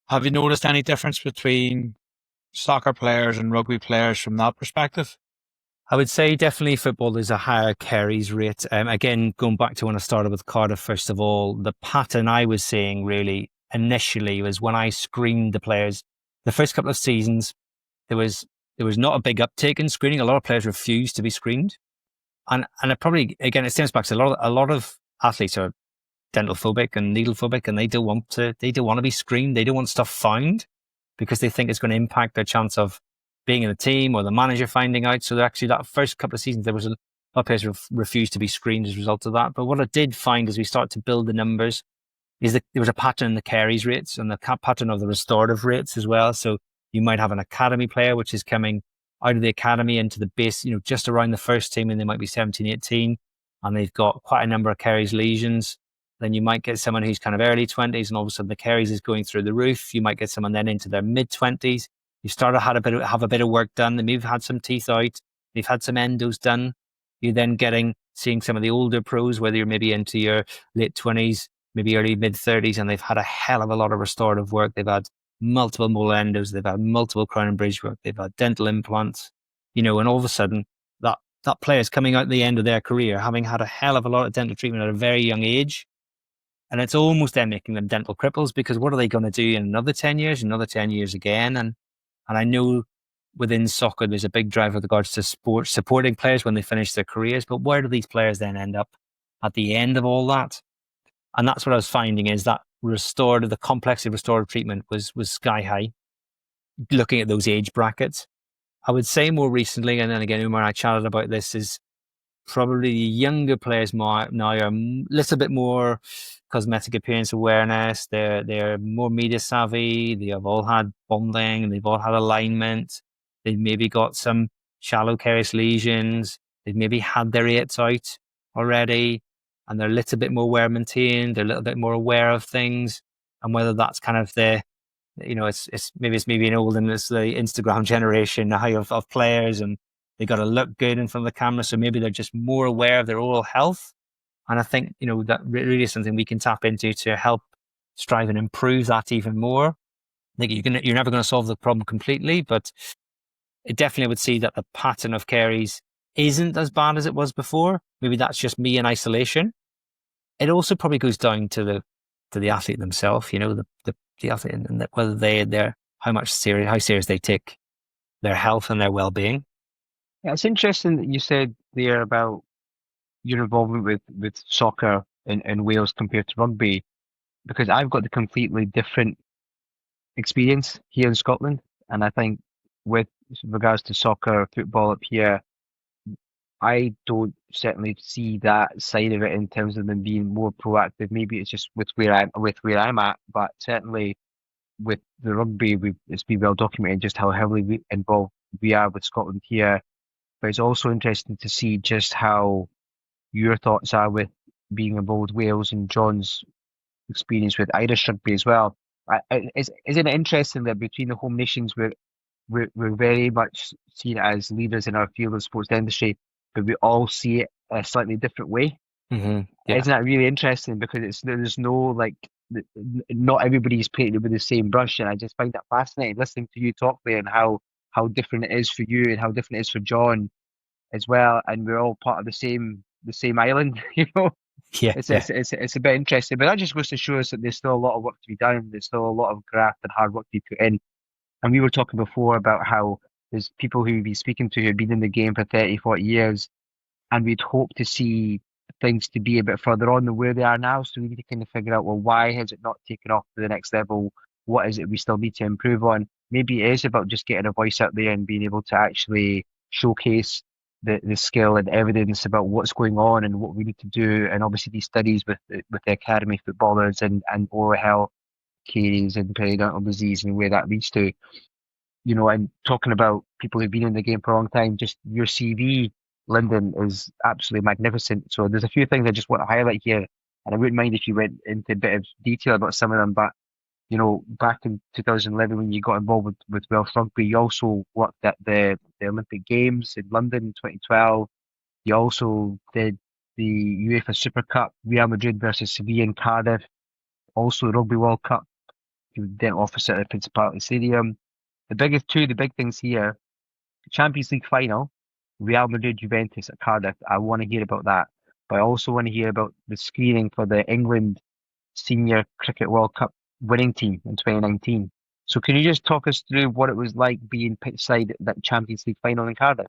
have you noticed any difference between soccer players and rugby players from that perspective? I would say definitely football, there's a higher caries rate. Again, going back to when I started with Cardiff, first of all, the pattern I was seeing really initially was when I screened the players. The first couple of seasons, there was not a big uptake in screening. A lot of players refused to be screened. And it probably, again, it stems back to a lot of athletes are dental phobic and needle phobic, and they don't want to be screened. They don't want stuff found because they think it's going to impact their chance of being in the team or the manager finding out. So actually that first couple of seasons, there was a lot of players refused to be screened as a result of that. But what I did find as we start to build the numbers is that there was a pattern in the caries rates and the pattern of the restorative rates as well. So you might have an academy player, which is coming out of the academy into the base, just around the first team, and they might be 17, 18, and they've got quite a number of caries lesions. Then you might get someone who's kind of early 20s, and all of a sudden the caries is going through the roof. You might get someone then into their mid 20s. You start to have a bit of work done. They maybe had some teeth out. They've had some endos done. You're then seeing some of the older pros, whether you're maybe into your late 20s, maybe early mid 30s, and they've had a hell of a lot of restorative work. They've had multiple molar endos. They've had multiple crown and bridge work. They've had dental implants, and all of a sudden that player's coming out at the end of their career, having had a hell of a lot of dental treatment at a very young age. And it's almost then making them dental cripples, because what are they going to do in another 10 years, another 10 years again? And I know within soccer, there's a big drive with regards to sports supporting players when they finish their careers. But where do these players then end up at the end of all that? And that's what I was finding, is that the complexity of restorative treatment was sky high, looking at those age brackets. I would say more recently, and then again, Umar and I chatted about this, is probably the younger players now are a little bit more cosmetic appearance awareness. They're more media savvy. They have all had bonding, and they've all had alignment. They've maybe got some shallow carious lesions. They've maybe had their eights out already, and they're a little bit more wear maintained. They're a little bit more aware of things, and whether that's kind of it's maybe an old and it's the Instagram generation now of players, and they got to look good in front of the camera. So maybe they're just more aware of their oral health. And I think, that really is something we can tap into to help strive and improve that even more. think you're never going to solve the problem completely, but it definitely would see that the pattern of carries isn't as bad as it was before. Maybe that's just me in isolation. It also probably goes down to the athlete themselves, the athlete, and whether they're how serious they take their health and their well-being. Yeah, it's interesting that you said there about your involvement with soccer in Wales compared to rugby, because I've got the completely different experience here in Scotland. And I think with regards to soccer, football up here, I don't certainly see that side of it in terms of them being more proactive. Maybe it's just with where I'm at, but certainly with the rugby, it's been well documented just how heavily involved we are with Scotland here. But it's also interesting to see just how your thoughts are with being involved with Wales and John's experience with Irish rugby as well. Isn't it interesting that between the home nations, we're very much seen as leaders in our field of sports dentistry, but we all see it a slightly different way. Mm-hmm. Yeah. Isn't that really interesting? Because there's no not everybody's painted with the same brush, and I just find that fascinating listening to you talk there and how different it is for you and how different it is for John as well. And we're all part of the same island, Yeah, It's a bit interesting, but that just goes to show us that there's still a lot of work to be done. There's still a lot of graft and hard work to be put in. And we were talking before about how there's people who we've been speaking to who have been in the game for 30, 40 years, and we'd hope to see things to be a bit further on than where they are now. So we need to kind of figure out, well, why has it not taken off to the next level? What is it we still need to improve on? Maybe it is about just getting a voice out there and being able to actually showcase the skill and evidence about what's going on and what we need to do. And obviously these studies with the academy footballers and oral health, caries and periodontal disease and where that leads to. And talking about people who've been in the game for a long time, just your CV, Lyndon, is absolutely magnificent. So there's a few things I just want to highlight here, and I wouldn't mind if you went into a bit of detail about some of them. But back in 2011 when you got involved with Welsh Rugby, you also worked at the Olympic Games in London in 2012. You also did the UEFA Super Cup, Real Madrid versus Sevilla in Cardiff. Also the Rugby World Cup. You were dental officer at the Principality Stadium. The big things here, Champions League final, Real Madrid Juventus at Cardiff. I want to hear about that. But I also want to hear about the screening for the England Senior Cricket World Cup winning team in 2019. So can you just talk us through what it was like being pitchside at that Champions League final in Cardiff?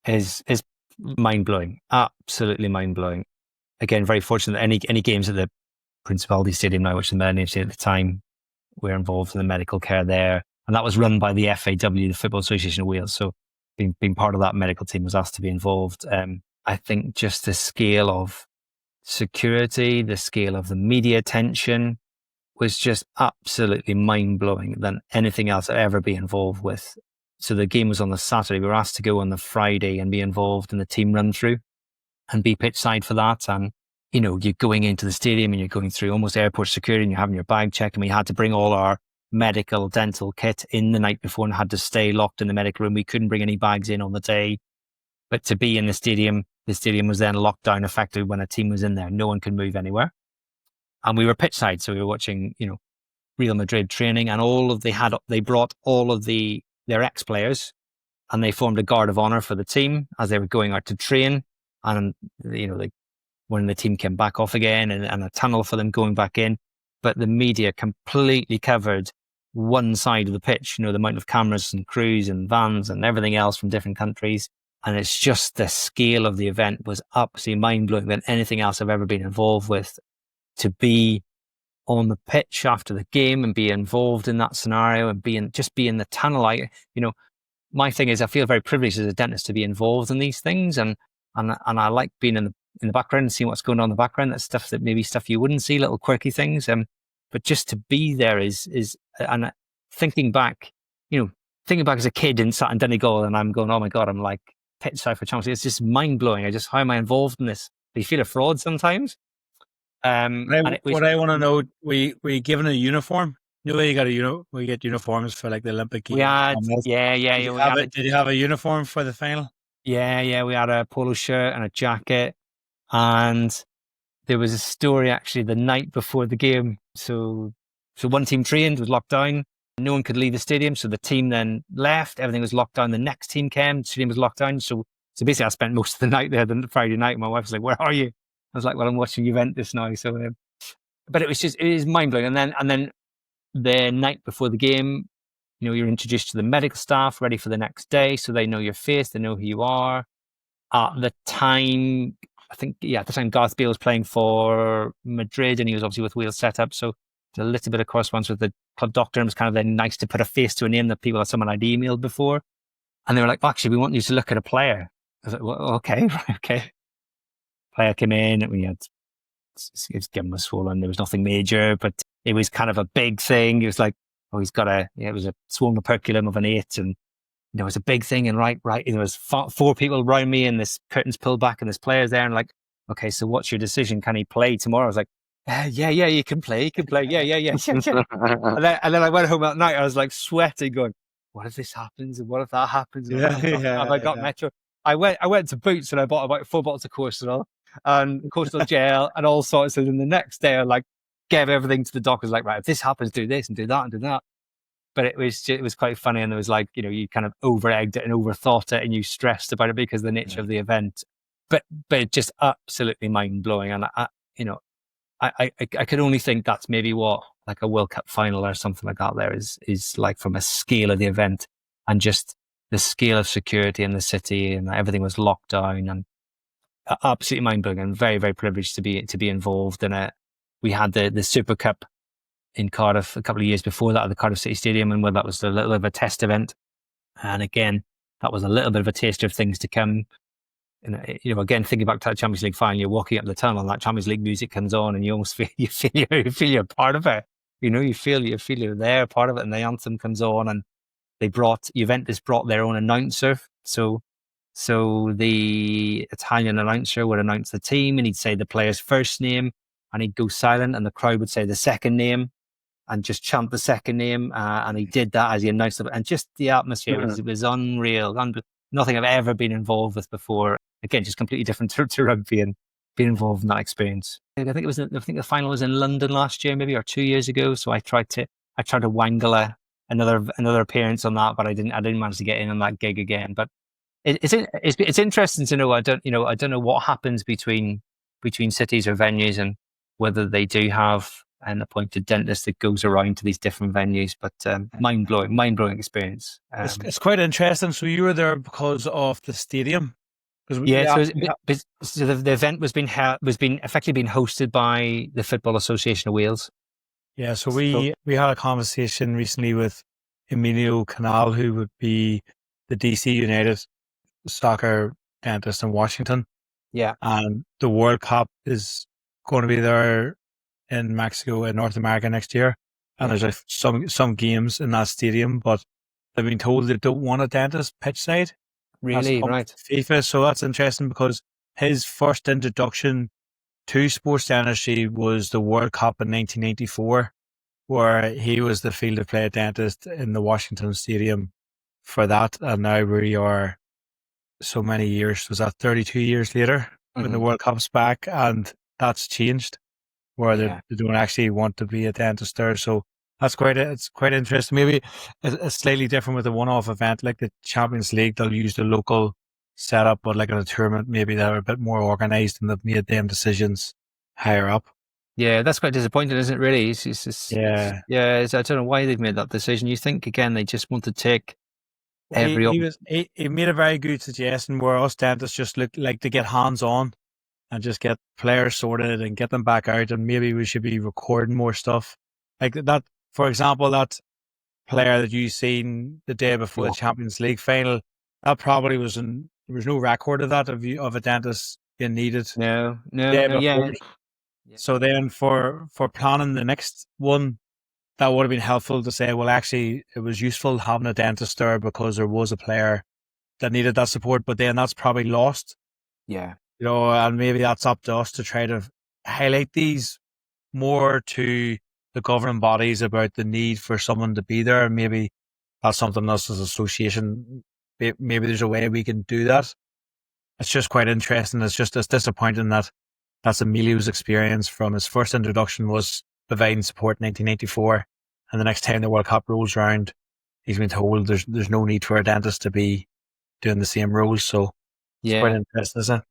Is mind-blowing. Absolutely mind-blowing. Again, very fortunate that any games at the Principality Stadium now, which the Millennium Stadium at the time, we're involved in the medical care there. And that was run by the FAW, the Football Association of Wales. So being part of that medical team was asked to be involved. I think just the scale of security, the scale of the media attention was just absolutely mind-blowing than anything else I've ever been involved with. So the game was on the Saturday. We were asked to go on the Friday and be involved in the team run-through and be pitchside for that. And, you're going into the stadium and you're going through almost airport security and you're having your bag checked. And we had to bring all our medical dental kit in the night before and had to stay locked in the medical room. We couldn't bring any bags in on the day. But to be in the stadium was then locked down effectively when a team was in there. No one could move anywhere. And we were pitchside, so we were watching, Real Madrid training, and they brought all of their ex-players, and they formed a guard of honor for the team as they were going out to train. And when the team came back off again, and a tunnel for them going back in. But the media completely covered one side of the pitch, the amount of cameras and crews and vans and everything else from different countries. And it's just the scale of the event was absolutely mind-blowing than anything else I've ever been involved with. To be on the pitch after the game and be involved in that scenario and be in the tunnel. My thing is I feel very privileged as a dentist to be involved in these things, and I like being in the background and seeing what's going on in the background. That's stuff you wouldn't see, little quirky things. But just to be there is and thinking back as a kid and sat in Donegal and I'm going, oh my God, I'm like pitchside for Champions League. It's just mind blowing. How am I involved in this? Do you feel a fraud sometimes? What I want to know, were you given a uniform? You got we get uniforms for like the Olympic Games. We had, Did you have a uniform for the final? Yeah. We had a polo shirt and a jacket, and there was a story actually the night before the game. So one team trained, was locked down. No one could leave the stadium. So the team then left. Everything was locked down. The next team came. The stadium was locked down. So basically, I spent most of the night there. The Friday night, my wife was like, "Where are you?" I was like, "Well, I'm watching Juventus now." So, but it was mind blowing. And then the night before the game, you're introduced to the medical staff, ready for the next day. So they know your face. They know who you are. At the time, at the time Gareth Bale was playing for Madrid, and he was obviously with Wales set up. So a little bit of correspondence with the club doctor. It was kind of then nice to put a face to a name that someone I'd emailed before. And they were like, well, actually, we want you to look at a player. I was like, well, okay, right, okay. Player came in, and we had his skin was swollen. There was nothing major, but it was kind of a big thing. It was like, oh, it was a swollen operculum of an 8, and there was a big thing. And right, there was 4 people around me, and this curtain's pulled back, and there's players there, and like, okay, so what's your decision? Can he play tomorrow? I was like, yeah, you can play. Yeah. And then I went home that night. I was like sweating, going, what if this happens? And what if that happens? And have I got Metro? I went to Boots and I bought about 4 bottles of Coastal and Coastal gel and all sorts. And then the next day, I gave everything to the doctors. Like, right, if this happens, do this and do that and do that. But it was quite funny. And there was you kind of over-egged it and overthought it, and you stressed about it because of the nature of the event. But it just absolutely mind-blowing. And I could only think that's maybe what like a World Cup final or something like that there is like, from a scale of the event, and just the scale of security in the city, and everything was locked down, and absolutely mind blowing, and very, very privileged to be involved in it. We had the Super Cup in Cardiff a couple of years before that at the Cardiff City Stadium, and where that was a little bit of a test event. And again, that was a little bit of a taster of things to come. And again, thinking back to that Champions League final, you're walking up the tunnel, and that Champions League music comes on, and you almost feel you're part of it. You feel you're there, part of it, and the anthem comes on, and Juventus brought their own announcer. So the Italian announcer would announce the team, and he'd say the player's first name, and he'd go silent, and the crowd would say the second name, and just chant the second name. And he did that as he announced it, and just the atmosphere was unreal. Nothing I've ever been involved with before. Again, just completely different to rugby, and being involved in that experience. I think the final was in London last year, maybe, or 2 years ago. So I tried to wangle another appearance on that, but I didn't manage to get in on that gig again. But it's interesting to know. I don't know what happens between cities or venues, and whether they do have an appointed dentist that goes around to these different venues. But mind blowing experience. It's quite interesting. So you were there because of the stadium. So the event was being effectively being hosted by the Football Association of Wales. Yeah, so we had a conversation recently with Emilio Canal, who would be the DC United soccer dentist in Washington. Yeah, and the World Cup is going to be there in Mexico, in North America next year, and there's some games in that stadium, but they've been told they don't want a dentist pitch side. Really, right? FIFA, so that's interesting, because his first introduction to sports dentistry was the World Cup in 1994, where he was the field of play dentist in the Washington Stadium for that. And now we are so many years, was that 32 years later when the World Cup's back, and that's changed, where they don't actually want to be a dentist there. So it's quite interesting. Maybe it's slightly different with a one-off event like the Champions League. They'll use the local setup, but like in a tournament, maybe they're a bit more organised and they've made them decisions higher up. Yeah, that's quite disappointing, isn't it? Really, I don't know why they've made that decision. You think again they just want to take every. He made a very good suggestion where us dentists just look like to get hands on and just get players sorted and get them back out, and maybe we should be recording more stuff like that. For example, that player that you seen the day before the Champions League final, that probably there was no record of that of a dentist being needed. No. So then for planning the next one, that would have been helpful to say, well, actually, it was useful having a dentist there because there was a player that needed that support, but then that's probably lost. Yeah. And maybe that's up to us to try to highlight these more to the governing bodies about the need for someone to be there. And maybe that's something us as an association, maybe there's a way we can do that. It's just quite interesting. It's disappointing that that's Emilio's experience from his first introduction was providing support in 1984. and the next time the World Cup rolls around, he's been told there's no need for a dentist to be doing the same roles. So it's quite interesting, isn't it?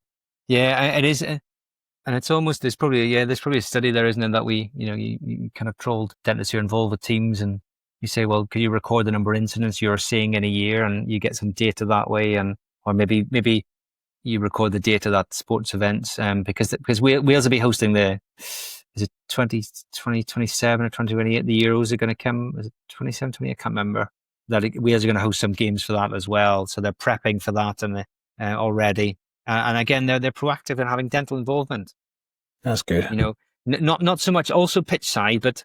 Yeah, it is. And it's almost, there's probably a study there, isn't it, that you kind of trolled dentists who are involved with teams, and you say, well, can you record the number of incidents you're seeing in a year, and you get some data that way, or maybe you record the data at sports events, because Wales will be hosting is it 2027 or 2028, the Euros are going to come, is it 27, 28, I can't remember, Wales are going to host some games for that as well, so they're prepping for that and already. And again, they're proactive in having dental involvement. That's good. Not so much also pitch side, but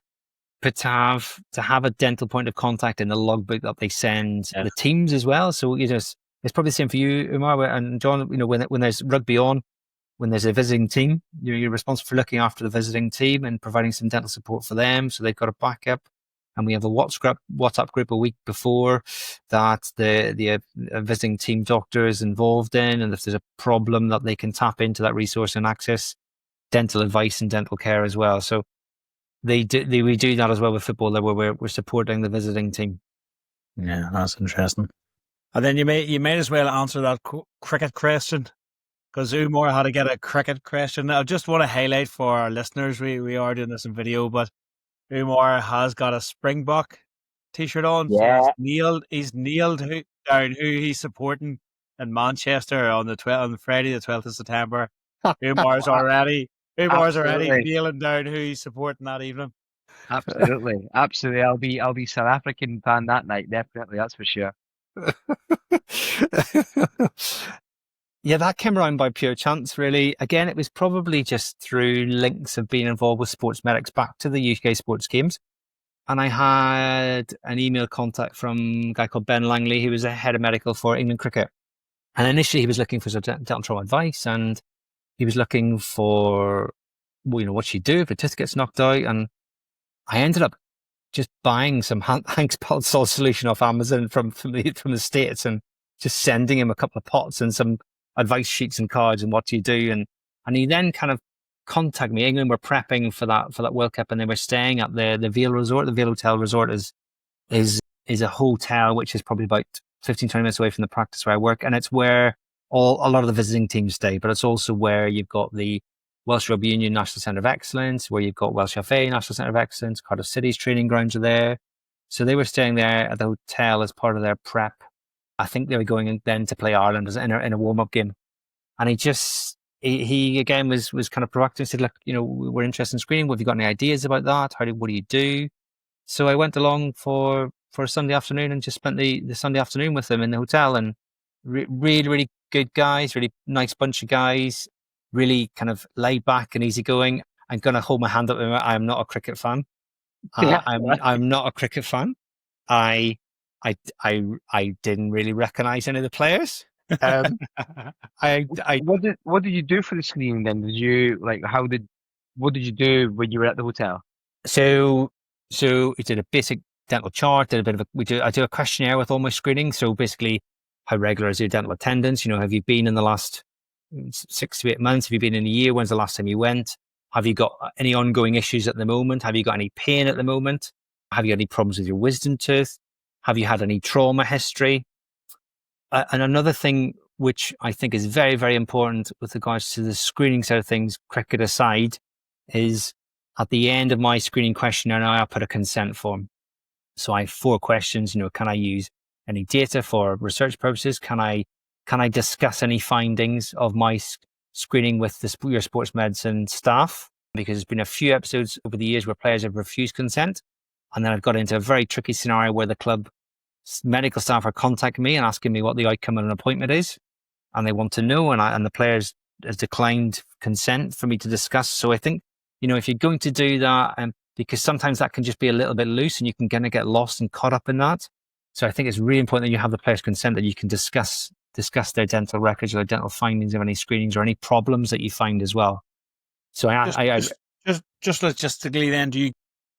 to have a dental point of contact in the logbook that they send the teams as well. So it's probably the same for you, Umar and John. When there's rugby on, when there's a visiting team, you're responsible for looking after the visiting team and providing some dental support for them, so they've got a backup. And we have a WhatsApp group a week before that the visiting team doctor is involved in, and if there's a problem that they can tap into that resource and access dental advice and dental care as well. So we do that as well with football, where we're supporting the visiting team. Yeah, that's interesting. And then you may as well answer that cricket question, because Umar had to get a cricket question. I just want to highlight for our listeners, we are doing this in video, but Umar has got a Springbok t-shirt on. Yeah. So he's nailed down who he's supporting in Manchester on Friday the 12th of September. Umar's already nailing down who he's supporting that evening. Absolutely. I'll be South African fan that night, definitely, that's for sure. Yeah, that came around by pure chance, really. Again, it was probably just through links of being involved with sports medics back to the UK sports games. And I had an email contact from a guy called Ben Langley, who was a head of medical for England cricket. And initially he was looking for some dental trauma advice, and he was looking for, what should you do if a tooth gets knocked out? And I ended up just buying some Hank's Palt Salt solution off Amazon from the States, and just sending him a couple of pots and some advice sheets and cards and what do you do, and he then kind of contacted me. England were prepping for that World Cup, and they were staying at the Vale Resort. The Vale Hotel Resort is a hotel which is probably about 15-20 minutes away from the practice where I work, and it's where a lot of the visiting teams stay, but it's also where you've got the Welsh Rugby Union National Centre of Excellence, where you've got Welsh FA National Centre of Excellence, Cardiff City's training grounds are there. So they were staying there at the hotel as part of their prep. I think they were going then to play Ireland in a warm-up game. And he again was kind of proactive and said, look, we're interested in screening. Have you got any ideas about that? What do you do? So I went along for a Sunday afternoon and just spent the Sunday afternoon with them in the hotel, and really, really good guys, really nice bunch of guys, really kind of laid back and easygoing. I'm going to hold my hand up. I'm not a cricket fan. I'm not a cricket fan. I didn't really recognize any of the players. What did you do for the screening then? What did you do when you were at the hotel? So we did a basic dental chart, I do a questionnaire with all my screening. So basically, how regular is your dental attendance? Have you been in the last 6 to 8 months? Have you been in a year? When's the last time you went? Have you got any ongoing issues at the moment? Have you got any pain at the moment? Have you got any problems with your wisdom tooth? Have you had any trauma history? And another thing which I think is very, very important with regards to the screening side of things, cricket aside, is at the end of my screening questionnaire, I put a consent form. So I have 4 questions. Can I use any data for research purposes? Can I discuss any findings of my screening with your sports medicine staff? Because there's been a few episodes over the years where players have refused consent. And then I've got into a very tricky scenario where the club medical staff are contacting me and asking me what the outcome of an appointment is. And they want to know, and the players has declined consent for me to discuss. So I think, if you're going to do that, because sometimes that can just be a little bit loose and you can kind of get lost and caught up in that. So I think it's really important that you have the players' consent, that you can discuss their dental records or their dental findings of any screenings or any problems that you find as well. So just logistically then, do you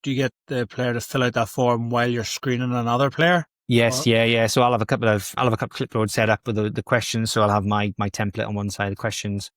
get the player to fill out that form while you're screening another player? Yes, yeah. So I'll have a couple of clipboards set up with the questions. So I'll have my template on one side of the questions,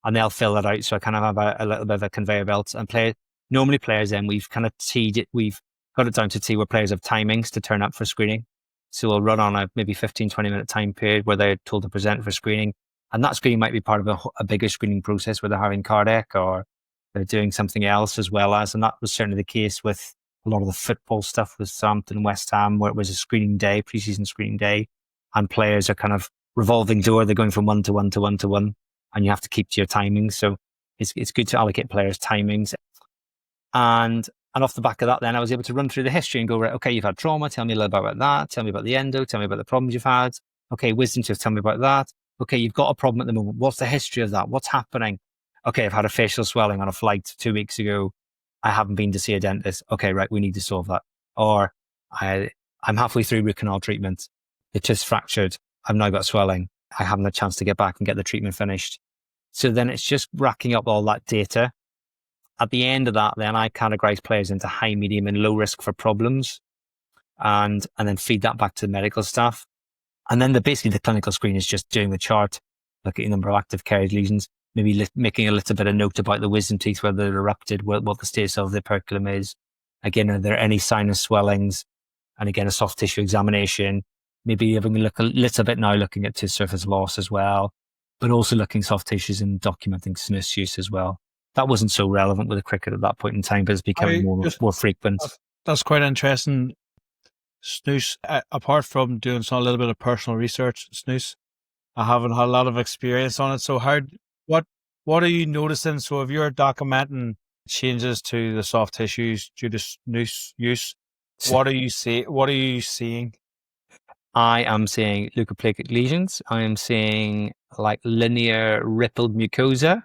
and they'll fill that out. So I kind of have a little bit of a conveyor belt. And normally players then, we've kind of teed it, we've got it down to T where players have timings to turn up for screening. So we'll run on a maybe 15, 20-minute time period where they're told to present for screening. And that screening might be part of a bigger screening process where they're having Cardiff or they're doing something else as well as. And that was certainly the case with a lot of the football stuff with Southampton and West Ham, where it was a screening day, pre-season screening day, and players are kind of revolving door. They're going from 1 to 1 to 1 to 1, and you have to keep to your timings. So it's good to allocate players' timings. And off the back of that, then I was able to run through the history and go, right, okay, you've had trauma. Tell me a little bit about that. Tell me about the endo. Tell me about the problems you've had. Okay, wisdom tooth. Tell me about that. Okay, you've got a problem at the moment. What's the history of that? What's happening? Okay, I've had a facial swelling on a flight 2 weeks ago. I haven't been to see a dentist. Okay, right, we need to solve that. Or I'm halfway through root canal treatment. It just fractured. I've now got swelling. I haven't had a chance to get back and get the treatment finished. So then it's just racking up all that data. At the end of that, then I categorize players into high, medium, and low risk for problems, and then feed that back to the medical staff. And then basically the clinical screen is just doing the chart, looking at the number of active caries lesions, maybe making a little bit of note about the wisdom teeth, whether they're erupted, what the status of the operculum is. Again, are there any sinus swellings? And again, a soft tissue examination, maybe having a look a little bit now looking at tooth surface loss as well, but also looking soft tissues and documenting snus use as well. That wasn't so relevant with the cricket at that point in time, but it's becoming more frequent. That's quite interesting. Snus, apart from doing a little bit of personal research, snus, I haven't had a lot of experience on it. So what are you noticing? So if you're documenting changes to the soft tissues due to snus use, what are you seeing? I am seeing leukoplakic lesions. I am seeing like linear rippled mucosa.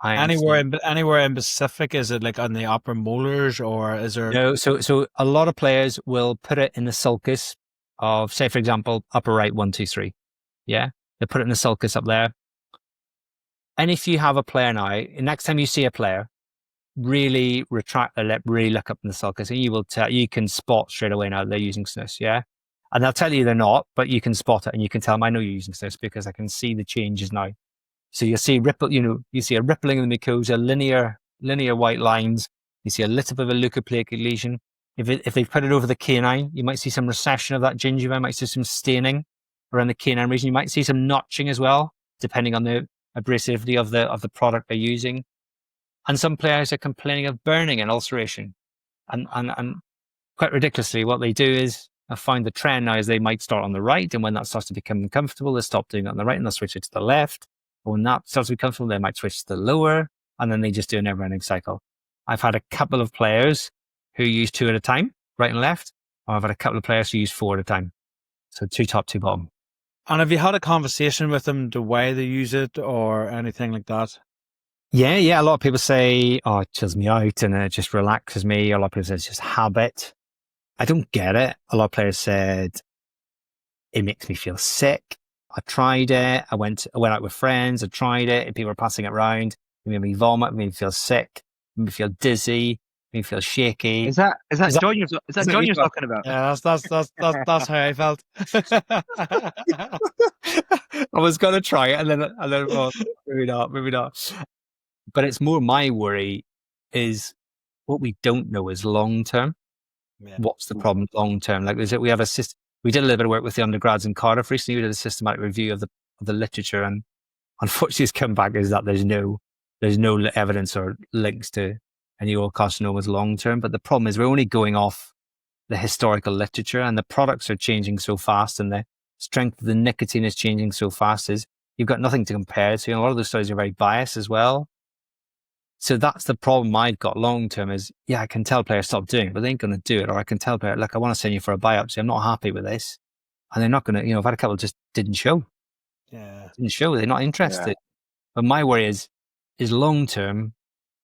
Anywhere in specific? Is it like on the upper molars, or is there? No. So a lot of players will put it in the sulcus of, say, for example, upper right 1, 2, 3. Yeah, they put it in the sulcus up there. And if you have a player now, next time you see a player, really retract their lip, really look up in the sulcus, and you can spot straight away now they're using snus. Yeah, and they'll tell you they're not, but you can spot it, and you can tell them, I know you're using snus because I can see the changes now. So you see you see a rippling in the mucosa, linear white lines. You see a little bit of a leukoplakic lesion. If they've put it over the canine, you might see some recession of that gingiva. You might see some staining around the canine region. You might see some notching as well, depending on the abrasivity of the product they're using. And some players are complaining of burning and ulceration. And quite ridiculously, what they do is, I find the trend now is they might start on the right, and when that starts to become uncomfortable, they stop doing it on the right and they'll switch it to the left. But when that starts to be comfortable, they might switch to the lower, and then they just do a never-ending cycle. I've had a couple of players who use 2 at a time, right and left, or I've had a couple of players who use 4 at a time. So 2 top, 2 bottom. And have you had a conversation with them the way they use it or anything like that? Yeah. A lot of people say, oh, it chills me out and it just relaxes me. A lot of people say it's just habit. I don't get it. A lot of players said it makes me feel sick. I tried it. I went out with friends. I tried it, and people were passing it around. It made me vomit. It made me feel sick. It made me feel dizzy. It made me feel shaky. Is that John you're talking about? Yeah, that's how I felt. I was gonna try it, and then well, maybe not. But it's more my worry is what we don't know is long term. Yeah. What's the problem long term? Like, we have a system. We did a little bit of work with the undergrads in Cardiff recently. We did a systematic review of the literature, and unfortunately, it's come back is that there's no evidence or links to any oral carcinomas long term. But the problem is we're only going off the historical literature, and the products are changing so fast, and the strength of the nicotine is changing so fast. Is you've got nothing to compare to. A lot of those studies are very biased as well. So that's the problem I've got long term is, yeah, I can tell players stop doing it, but they ain't going to do it. Or I can tell players, look, I want to send you for a biopsy. I'm not happy with this. And they're not going to, I've had a couple just didn't show. Yeah. Didn't show. They're not interested. Yeah. But my worry is long term,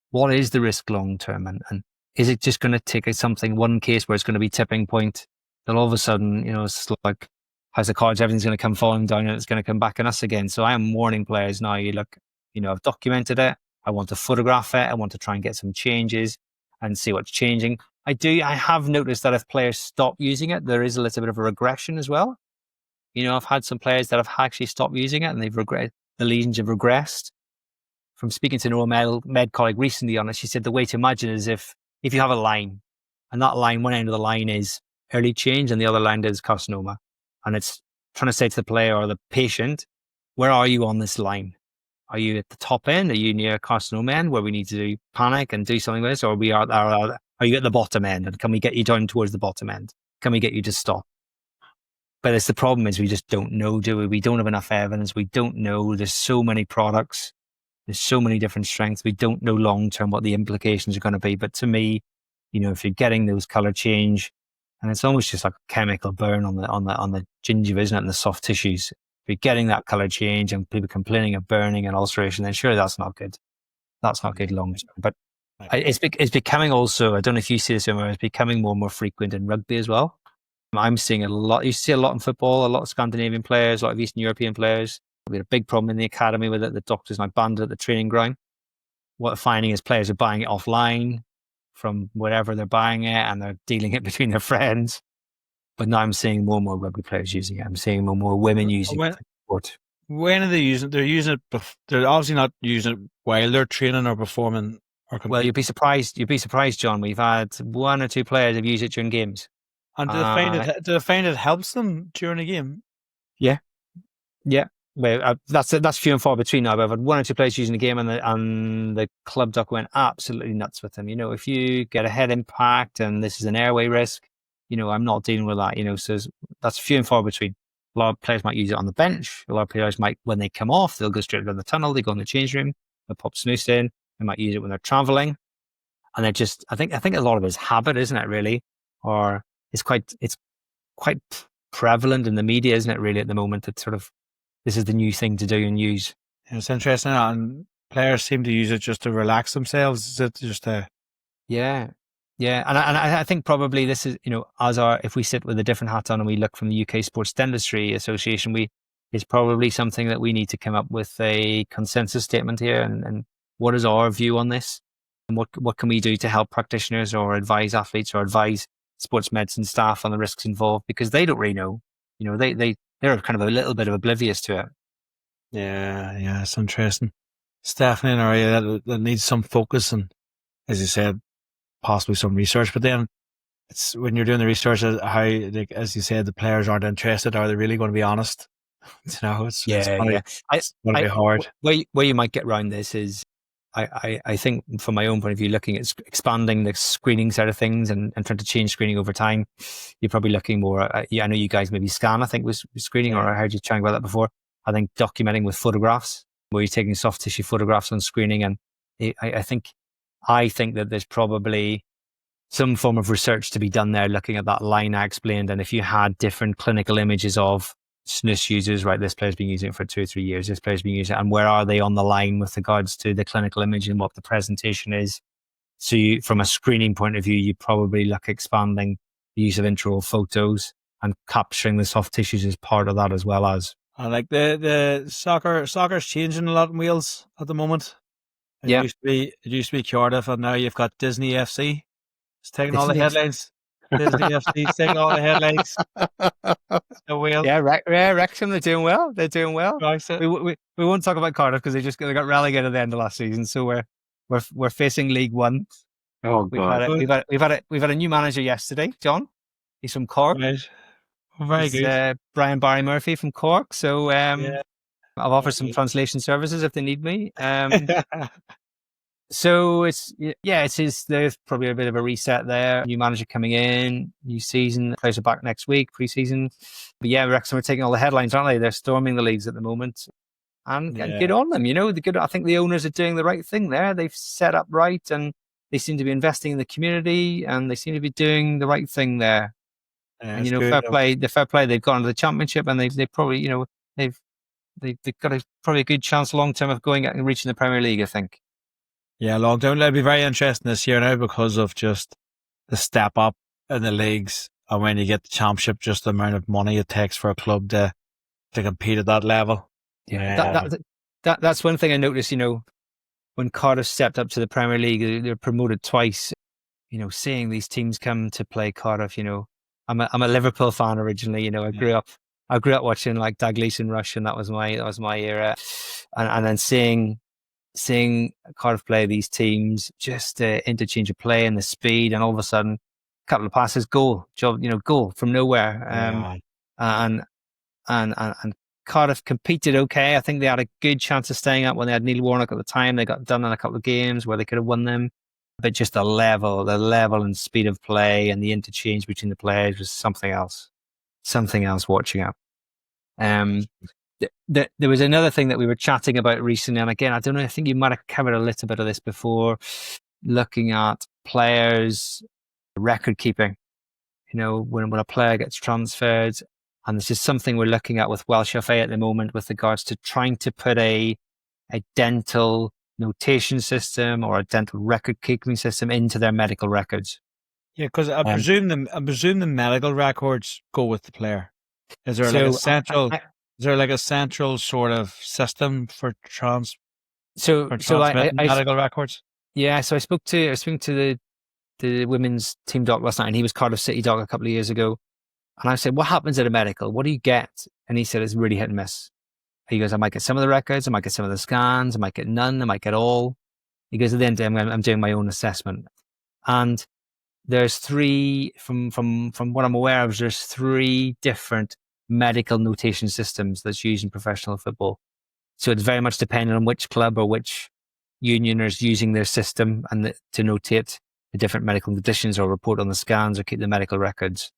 what is the risk long term? And is it just going to take one case where it's going to be tipping point that all of a sudden, it's like House of Cards, everything's going to come falling down and it's going to come back on us again. So I am warning players now, I've documented it. I want to photograph it. I want to try and get some changes and see what's changing. I have noticed that if players stop using it, there is a little bit of a regression as well. I've had some players that have actually stopped using it and the lesions have regressed. From speaking to an oral med colleague recently on it, she said the way to imagine is if you have a line And that line, one end of the line is early change and the other line is carcinoma. And it's trying to say to the player or the patient, where are you on this line? Are you at the top end? Are you near carcinoma end where we need to panic and do something with this? Or are you at the bottom end? And can we get you down towards the bottom end? Can we get you to stop? But the problem is we just don't know, do we? We don't have enough evidence. We don't know. There's so many products. There's so many different strengths. We don't know long term what the implications are going to be. But to me, if you're getting those color change, and it's almost just like a chemical burn on the gingiva, isn't it? And the soft tissues. If you're getting that color change and people complaining of burning and ulceration, then sure, that's not good. That's not good long term. But it's becoming also, I don't know if you see this, it's becoming more and more frequent in rugby as well. I'm seeing a lot. You see a lot in football, a lot of Scandinavian players, a lot of Eastern European players. We had a big problem in the academy with it. The doctors now banned it at the training ground. What they're finding is players are buying it offline from wherever they're buying it, and they're dealing it between their friends. But now I'm seeing more and more rugby players using it. I'm seeing more and more women using it. When are they using it? They're using it. They're obviously not using it while they're training or performing. Well, you'd be surprised. You'd be surprised, John. We've had 1 or 2 players have used it during games. And do they find it helps them during a game? Yeah. Well, that's few and far between now. But I've had 1 or 2 players using the game, and the club doc went absolutely nuts with them. If you get a head impact and this is an airway risk, I'm not dealing with that. So that's few and far between. A lot of players might use it on the bench. A lot of players might, when they come off, they'll go straight down the tunnel. They go in the change room. They'll pop snooze in. They might use it when they're traveling, and I think a lot of it is habit, isn't it? Really, or it's quite prevalent in the media, isn't it? Really, at the moment, that sort of this is the new thing to do and use. It's interesting, and players seem to use it just to relax themselves. Is it just a Yeah, and I think probably this is if we sit with a different hat on and we look from the UK Sports Dentistry Association, it's probably something that we need to come up with a consensus statement here, and what is our view on this, and what can we do to help practitioners or advise athletes or advise sports medicine staff on the risks involved, because they don't really know. They're kind of a little bit oblivious to it. Yeah, it's interesting. It's definitely an area that needs some focus and, as you said, possibly some research. But then it's when you're doing the research, how, as you said, the players aren't interested. Are they really going to be honest? It's going to be hard. Where you might get around this is, I think from my own point of view, looking at expanding the screening side of things and trying to change screening over time, you're probably looking more. I know you guys maybe scan, I think was screening, or I heard you chatting about that before. I think documenting with photographs, where you're taking soft tissue photographs on screening. And I think that there's probably some form of research to be done there, looking at that line I explained. And if you had different clinical images of SNUS users, right, this player's been using it for 2 or 3 years, this player's been using it, and where are they on the line with regards to the clinical image and what the presentation is. So from a screening point of view, you probably look at expanding the use of intraoral photos and capturing the soft tissues as part of that, as well as. I like the soccer's changing a lot in Wales at the moment. It used to be Cardiff, and now you've got Disney FC. It's taking all the headlines. Disney FC's taking all the headlines. So Wales. Yeah, Wrexham, they're doing well. Right, we won't talk about Cardiff because they got relegated at the end of last season. So we're facing League One. Oh God, we've had a new manager yesterday, John. He's from Cork. Right. Very good. Brian Barry Murphy from Cork. So I've offered some translation services if they need me. So there's probably a bit of a reset there. New manager coming in, new season, players are back next week, pre-season. But yeah, Wrexham are taking all the headlines, aren't they? They're storming the leagues at the moment. And good on them, I think the owners are doing the right thing there. They've set up right, and they seem to be investing in the community, and they seem to be doing the right thing there. And fair play. They've gone to the championship, and they probably, they've got probably a good chance long term of going and reaching the Premier League, I think. Yeah, long term. It'll be very interesting this year now because of just the step up in the leagues, and when you get the championship, just the amount of money it takes for a club to compete at that level. Yeah, that's one thing I noticed. When Cardiff stepped up to the Premier League, they were promoted twice. Seeing these teams come to play Cardiff. I'm a Liverpool fan originally. I grew up watching like Dalglish and Rush, and that was my era. And then seeing Cardiff play these teams, just the interchange of play and the speed, and all of a sudden couple of passes, goal, goal from nowhere. Yeah. And Cardiff competed okay. I think they had a good chance of staying up when they had Neil Warnock at the time. They got done in a couple of games where they could have won them. But just the level and speed of play and the interchange between the players was something else watching up. There was another thing that we were chatting about recently, and again, I don't know, I think you might have covered a little bit of this before, looking at players' record keeping. When a player gets transferred, and this is something we're looking at with Welsh FA at the moment with regards to trying to put a dental notation system or a dental record keeping system into their medical records. Yeah, because I presume the medical records go with the player. Is there like a central sort of system for transmitting medical records? Yeah, so I was speaking to the women's team doc last night, and he was Cardiff City doc a couple of years ago. And I said, what happens at a medical? What do you get? And he said, it's really hit and miss. He goes, I might get some of the records, I might get some of the scans, I might get none, I might get all. He goes, at the end of the day, I'm doing my own assessment. And there's three, from what I'm aware of, there's 3 different medical notation systems that's used in professional football. So it's very much dependent on which club or which union is using their system and to notate the different medical conditions or report on the scans or keep the medical records.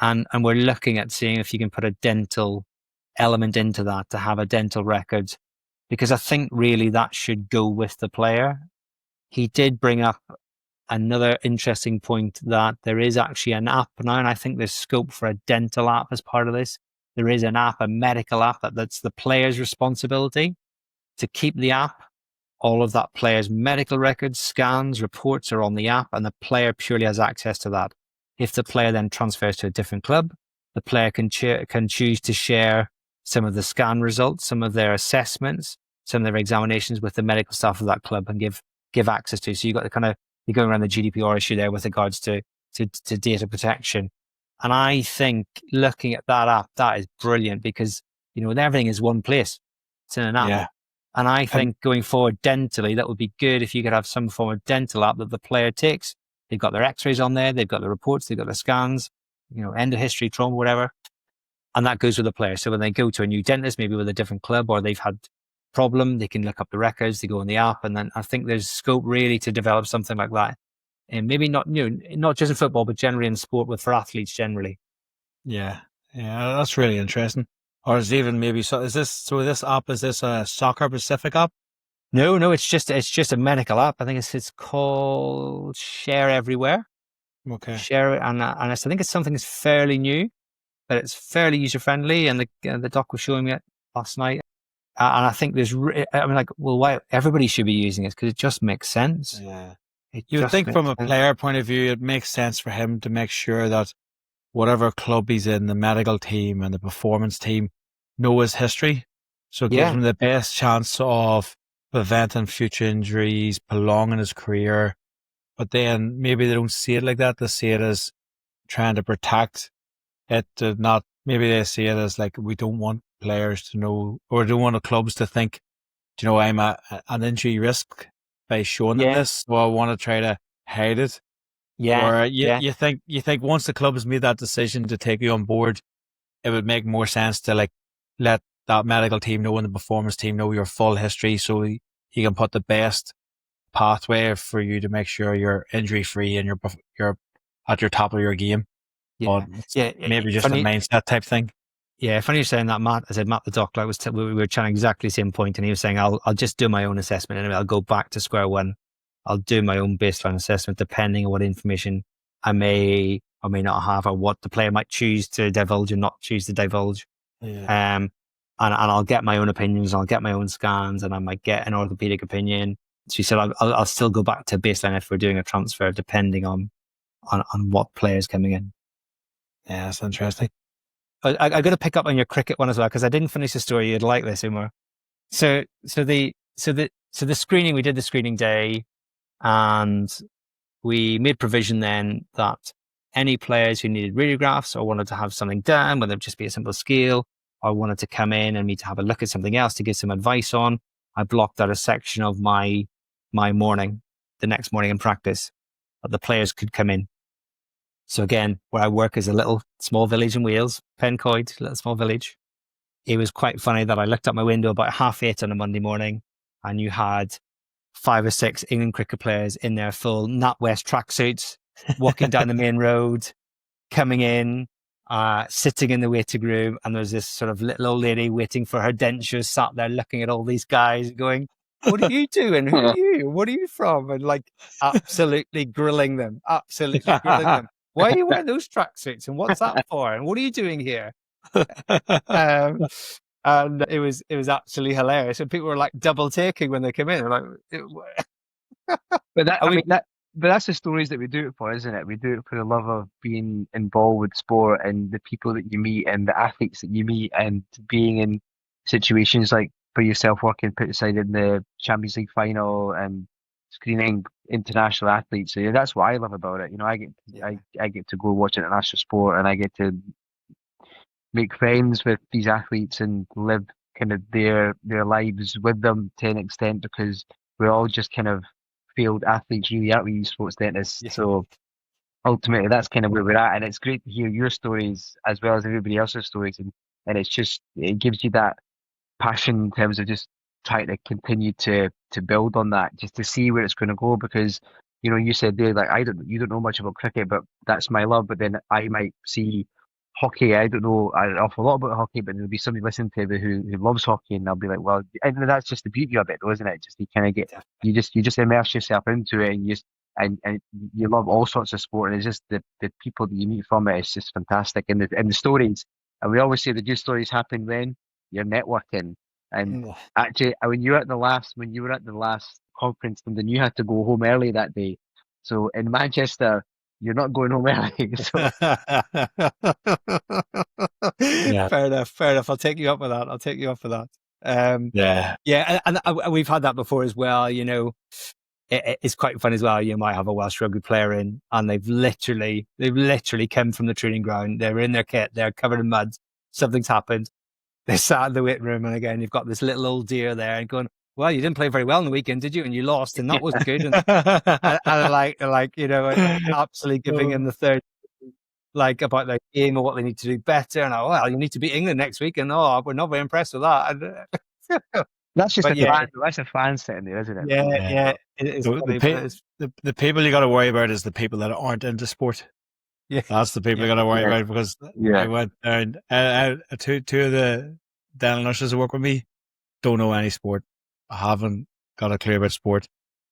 And we're looking at seeing if you can put a dental element into that to have a dental record, because I think really that should go with the player. He did bring up another interesting point that there is actually an app now, and I think there's scope for a dental app as part of this. There is an app, a medical app, that's the player's responsibility to keep the app. All of that player's medical records, scans, reports are on the app, and the player purely has access to that. If the player then transfers to a different club, the player can choose to share some of the scan results, some of their assessments, some of their examinations with the medical staff of that club and give access to. So you've got you're going around the GDPR issue there with regards to data protection. And I think looking at that app, that is brilliant because, everything is one place. It's in an app. Yeah. And I think going forward dentally, that would be good if you could have some form of dental app that the player takes. They've got their x-rays on there. They've got the reports. They've got the scans, endo history, trauma, whatever. And that goes with the player. So when they go to a new dentist, maybe with a different club, or they've had problem, they can look up the records, they go on the app. And then I think there's scope really to develop something like that. And maybe not just in football, but generally in sport for athletes generally. Yeah. Yeah. That's really interesting. Or is it even maybe, is this a soccer specific app? No, it's just a medical app. I think it's called Share Everywhere. Okay. Share it, and I think it's something that's fairly new, but it's fairly user friendly. And the doc was showing me it last night, and I think why everybody should be using it because it just makes sense. Yeah. You would think from a player point of view, it makes sense for him to make sure that whatever club he's in, the medical team and the performance team know his history, so it gives him the best chance of preventing future injuries, prolonging his career. But then maybe they don't see it like that. They see it as trying to protect it. Maybe they see it as like, we don't want players to know, or don't want the clubs to think, I'm an injury risk by showing them this, so I want to try to hide it. Yeah. Or you think once the club has made that decision to take you on board, it would make more sense to let that medical team know and the performance team know your full history, so you can put the best pathway for you to make sure you're injury free and you're at your top of your game. Yeah. But maybe just a mindset type thing. Yeah, funny you're saying that, Matt. I said Matt the doc, we were chatting exactly the same point, and he was saying I'll just do my own assessment anyway. I'll go back to square one. I'll do my own baseline assessment depending on what information I may or may not have, or what the player might choose to divulge or not choose to divulge. Yeah. And I'll get my own opinions, I'll get my own scans, and I might get an orthopedic opinion. So he said I'll still go back to baseline if we're doing a transfer, depending on what player's coming in. Yeah, that's interesting. I got to pick up on your cricket one as well, because I didn't finish the story. You'd like this, Umar. So the screening, we did the screening day, and we made provision then that any players who needed radiographs or wanted to have something done, whether it just be a simple scale, or wanted to come in and me to have a look at something else to give some advice on, I blocked out a section of my morning, the next morning in practice, that the players could come in. So again, where I work is a little small village in Wales, Pencoed, little small village. It was quite funny that I looked out my window about 8:30 on a Monday morning, and you had 5 or 6 England cricket players in their full NatWest tracksuits, walking down the main road, coming in, sitting in the waiting room, and there was this sort of little old lady waiting for her dentures, sat there looking at all these guys, going, "What are you doing? Who are you? What are you from?" And like absolutely grilling them. Why are you wearing those tracksuits? And what's that for? And what are you doing here? Um, and it was absolutely hilarious. And people were like double taking when they came in. Like, But that, And I we- mean, but that's the stories that we do it for, isn't it? We do it for the love of being involved with sport and the people that you meet and the athletes that you meet and being in situations like for yourself working put aside in the Champions League final and screening international athletes. So yeah, that's what I love about it. You know, I get to go watch international sport and I get to make friends with these athletes and live kind of their lives with them to an extent because we're all just kind of failed athletes, really, aren't we, sports dentists? Yeah. So ultimately, that's kind of where we're at, and it's great to hear your stories as well as everybody else's stories, and it's just it gives you that passion in terms of just trying to continue to build on that, just to see where it's going to go. Because you know, you said there like you don't know much about cricket, but that's my love. But then I might see hockey. I don't know an awful lot about hockey, but there'll be somebody listening to me who loves hockey, and they'll be like, well, and that's just the beauty of it, though, isn't it? Just you kind of get you just immerse yourself into it, and you just and you love all sorts of sport, and it's just the people that you meet from it. It's just fantastic, and the stories. And we always say the good stories happen when you're networking. And actually, when you were at the last conference, and then you had to go home early that day. So in Manchester, you're not going home early. So Yeah. Fair enough. I'll take you up with that. Yeah, and we've had that before as well. You know, it's quite fun as well. You might have a Welsh rugby player in, and they've literally come from the training ground. They're in their kit. They're covered in mud. Something's happened. They sat in the waiting room, and again, you've got this little old deer there, and going, "Well, you didn't play very well on the weekend, did you? And you lost, and that wasn't good." And like you know, absolutely giving him the third, like about their game or what they need to do better. And well, you need to beat England next week, and we're not very impressed with that. And, that's just fan. That's a fan sitting there, isn't it? Yeah. It is funny, the people you got to worry about is the people that aren't into sport. Yeah, that's the people you got to worry about because I went down. Two of the dental nurses who work with me don't know any sport. I haven't got a clue about sport.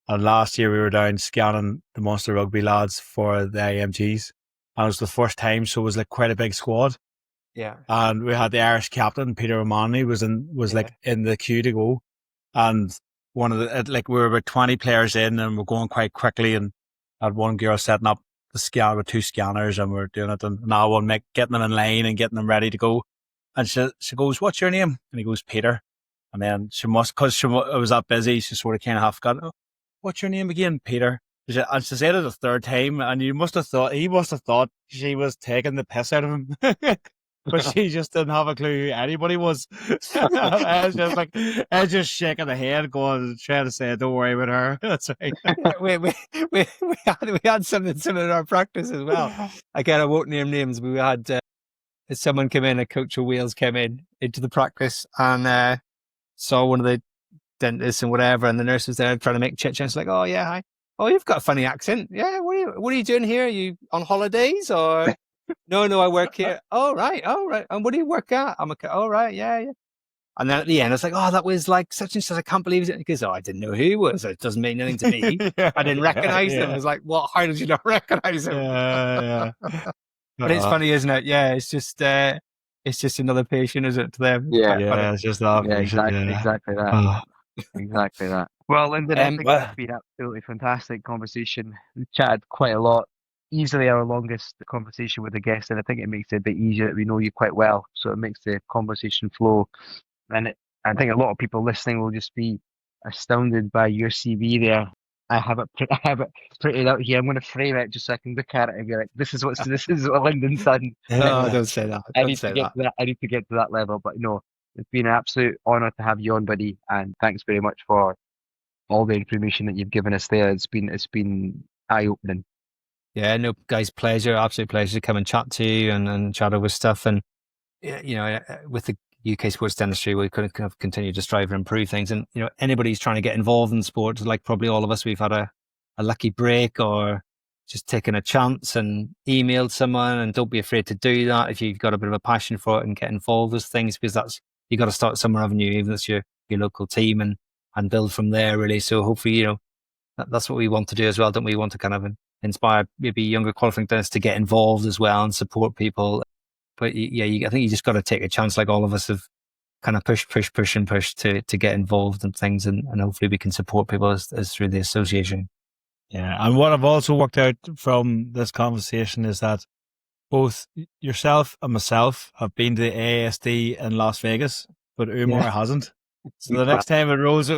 And last year we were down scanning the Munster Rugby lads for the IMGs, and it was the first time, so it was like quite a big squad. Yeah, and we had the Irish captain Peter O'Mahony was like in the queue to go, and one of the like we were about 20 players in, and we're going quite quickly, and I had one girl setting up the scan with 2 scanners, and we're doing it, and now one getting them in line and getting them ready to go, and she goes, "What's your name?" And he goes, "Peter." And then she must, because it was that busy, she sort of kind of half got, "Oh, what's your name again?" "Peter." And she said it a third time, and he must have thought she was taking the piss out of him. But she just didn't have a clue who anybody was. I was just shaking the head, going, trying to say, "Don't worry about her." That's right. we had something similar in our practice as well. Again, I won't name names. We had someone come in, a coach of Wales came into the practice and saw one of the dentists and whatever, and the nurse was there trying to make chit chats, like, "Oh yeah, hi. Oh, you've got a funny accent. Yeah, what are you doing here? Are you on holidays or?" No, I work here. Oh right. And what do you work at? I'm oh right, yeah. And then at the end, it's like, "Oh, that was like such and such. I can't believe it." Because I didn't know who he was. It doesn't mean anything to me. I didn't recognize him. I was like, "What? How did you not recognize him?" But it's funny, isn't it? Yeah, it's just another patient, is it, to them? Yeah, it's just that. Exactly that. Exactly that. Well, Lyndon, I think it's been absolutely fantastic conversation. We chatted quite a lot. Easily our longest conversation with a guest, and I think it makes it a bit easier that we know you quite well, so it makes the conversation flow. And I think a lot of people listening will just be astounded by your CV there. I have it printed out here. I'm going to frame it just so I can look at it and be like, "This is what Lyndon's done." No, don't say that. I need to get to that level. But no, it's been an absolute honour to have you on, buddy, and thanks very much for all the information that you've given us there. It's been eye-opening. Yeah, no, guys, absolute pleasure to come and chat to you and chat over stuff. And, you know, with the UK sports dentistry, we could have continued to strive and improve things. And, you know, anybody who's trying to get involved in sport, like probably all of us, we've had a lucky break or just taken a chance and emailed someone. And don't be afraid to do that if you've got a bit of a passion for it and get involved with things, because you got to start somewhere, haven't you? Even if it's your local team and build from there, really. So hopefully, you know, that's what we want to do as well. Don't we want to kind of inspire maybe younger qualifying dentists to get involved as well and support people? But yeah, I think you just got to take a chance, like all of us have kind of push to get involved in things, and hopefully we can support people as through the association. Yeah, and what I've also worked out from this conversation is that both yourself and myself have been to the ASD in Las Vegas, but Umar hasn't. So the next time it rolls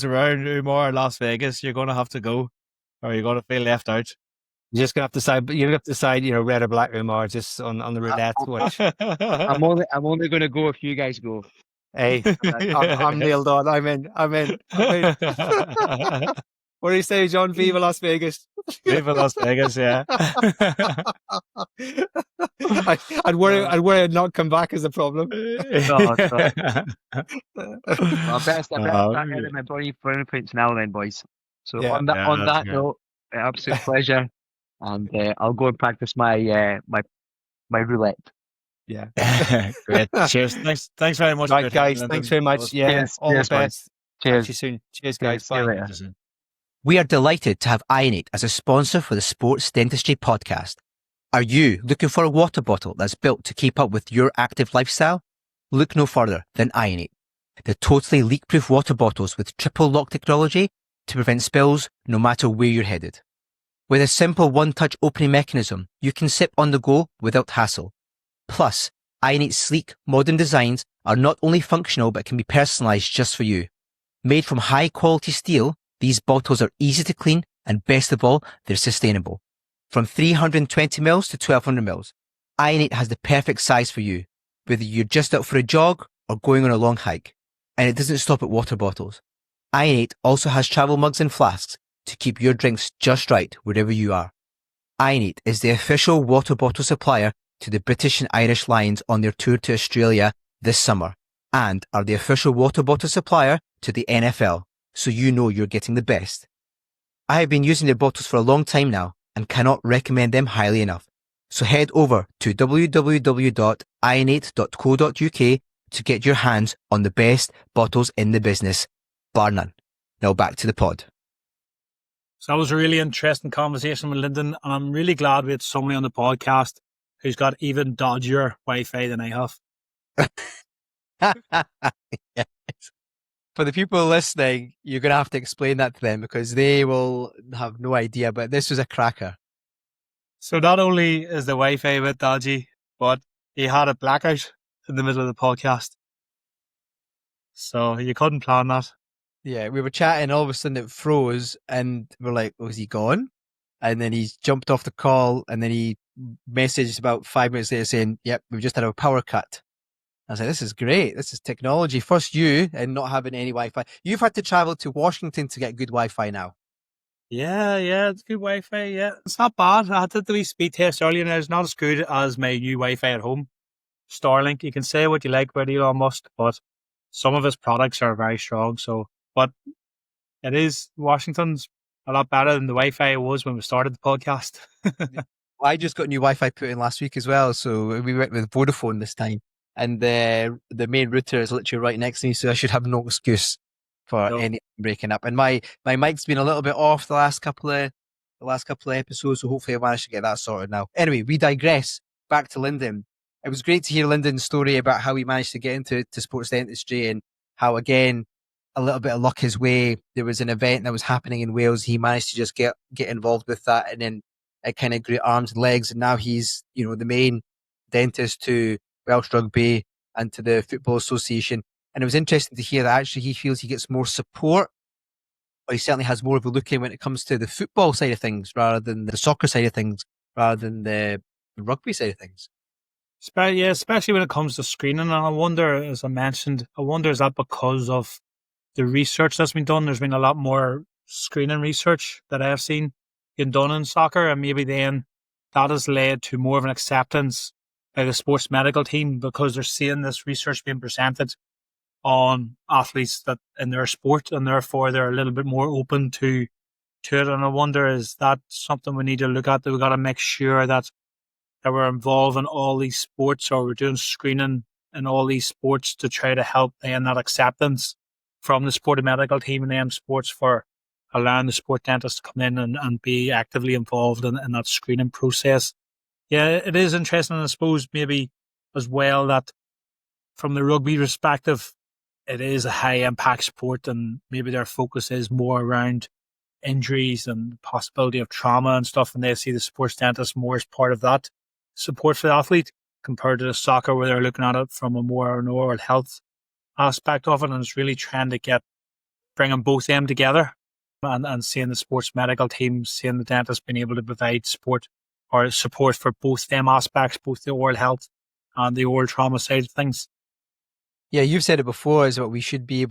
around, Umar or Las Vegas, you're going to have to go, or you're going to feel left out. You're just going to have to decide, you know, red or black, Umar, just on the roulette. I'm only going to go if you guys go. Hey, I'm nailed on. I'm in. What do you say, John? Viva Las Vegas. Viva Las Vegas, yeah. I'd worry I'd not come back as a problem. No. I better start getting my brownie points now then, boys. So on that note, absolute pleasure. And I'll go and practice my my roulette. Yeah. Great. Cheers. Thanks very much. Right, guys. Thanks very much. Yeah. All the best. Cheers. Catch you soon. Cheers, guys. Bye. We are delighted to have Ionate as a sponsor for the Sports Dentistry Podcast. Are you looking for a water bottle that's built to keep up with your active lifestyle? Look no further than Ionate, the totally leak-proof water bottles with triple lock technology to prevent spills no matter where you're headed. With a simple one-touch opening mechanism, you can sip on the go without hassle. Plus, Ionate's sleek, modern designs are not only functional but can be personalized just for you. Made from high-quality steel, these bottles are easy to clean, and best of all, they're sustainable. From 320ml to 1200ml, Ionate has the perfect size for you, whether you're just out for a jog or going on a long hike. And it doesn't stop at water bottles. Ionate also has travel mugs and flasks to keep your drinks just right wherever you are. Ionate is the official water bottle supplier to the British and Irish Lions on their tour to Australia this summer, and are the official water bottle supplier to the NFL, so you know you're getting the best. I have been using their bottles for a long time now and cannot recommend them highly enough. So head over to www.ionate.co.uk to get your hands on the best bottles in the business, bar none. Now back to the pod. So that was a really interesting conversation with Lyndon, and I'm really glad we had somebody on the podcast who's got even dodgier Wi-Fi than I have. Yes. For the people listening, you're going to have to explain that to them because they will have no idea, but this was a cracker. So not only is the Wi-Fi a bit dodgy, but he had a blackout in the middle of the podcast. So you couldn't plan that. Yeah, we were chatting, all of a sudden it froze, and we're like, was he gone? And then he jumped off the call, and then he messaged about 5 minutes later saying, yep, we've just had a power cut. I was like, this is great. This is technology. First you, and not having any Wi-Fi. You've had to travel to Washington to get good Wi-Fi now. Yeah, it's good Wi-Fi, yeah. It's not bad. I did the wee speed test earlier, and it's not as good as my new Wi-Fi at home. Starlink, you can say what you like about Elon Musk, but some of his products are very strong. But it is, Washington's a lot better than the Wi-Fi was when we started the podcast. I just got new Wi-Fi put in last week as well, so we went with Vodafone this time. And the main router is literally right next to me, so I should have no excuse for any breaking up. And my mic's been a little bit off the last couple of episodes, so hopefully I managed to get that sorted now. Anyway, we digress. Back to Lyndon. It was great to hear Lyndon's story about how he managed to get into sports dentistry, and how, again, a little bit of luck his way. There was an event that was happening in Wales. He managed to just get involved with that, and then it kind of grew arms and legs. And now he's, the main dentist to Welsh Rugby and to the Football Association. And it was interesting to hear that actually he feels he gets more support, or he certainly has more of a look in when it comes to the football side of things rather than the soccer side of things, rather than the rugby side of things. Yeah, especially when it comes to screening. And I wonder, as I mentioned, is that because of the research that's been done? There's been a lot more screening research that I have seen. being done in soccer, and maybe then that has led to more of an acceptance by the sports medical team because they're seeing this research being presented on athletes that in their sport, and therefore they're a little bit more open to it. And I wonder, is that something we need to look at? That we've got to make sure that we're involved in all these sports, or we're doing screening in all these sports to try to help then that acceptance from the sport medical team and them sports for allowing the sport dentist to come in and be actively involved in that screening process. Yeah, it is interesting, I suppose, maybe as well that from the rugby perspective, it is a high impact sport, and maybe their focus is more around injuries and possibility of trauma and stuff, and they see the sports dentist more as part of that support for the athlete compared to the soccer, where they're looking at it from a more oral health aspect of it, and it's really trying to bringing both them together and seeing the sports medical team, seeing the dentist being able to provide support for both them aspects, both the oral health and the oral trauma side of things. Yeah, you've said it before, is what we should be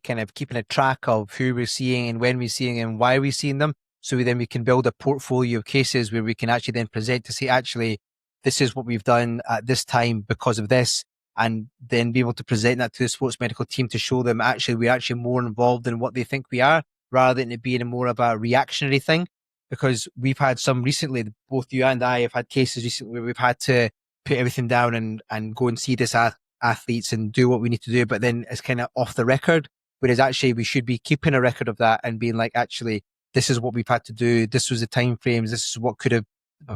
kind of keeping a track of who we're seeing and when we're seeing and why we're seeing them. So then we can build a portfolio of cases where we can actually then present to say, actually, this is what we've done at this time because of this. And then be able to present that to the sports medical team to show them actually we're actually more involved in what they think we are, rather than it being more of a reactionary thing. Because we've had some recently, both you and I have had cases recently where we've had to put everything down and go and see this athletes and do what we need to do, but then it's kind of off the record. Whereas actually we should be keeping a record of that and being like, actually, this is what we've had to do. This was the time frames. This is what could have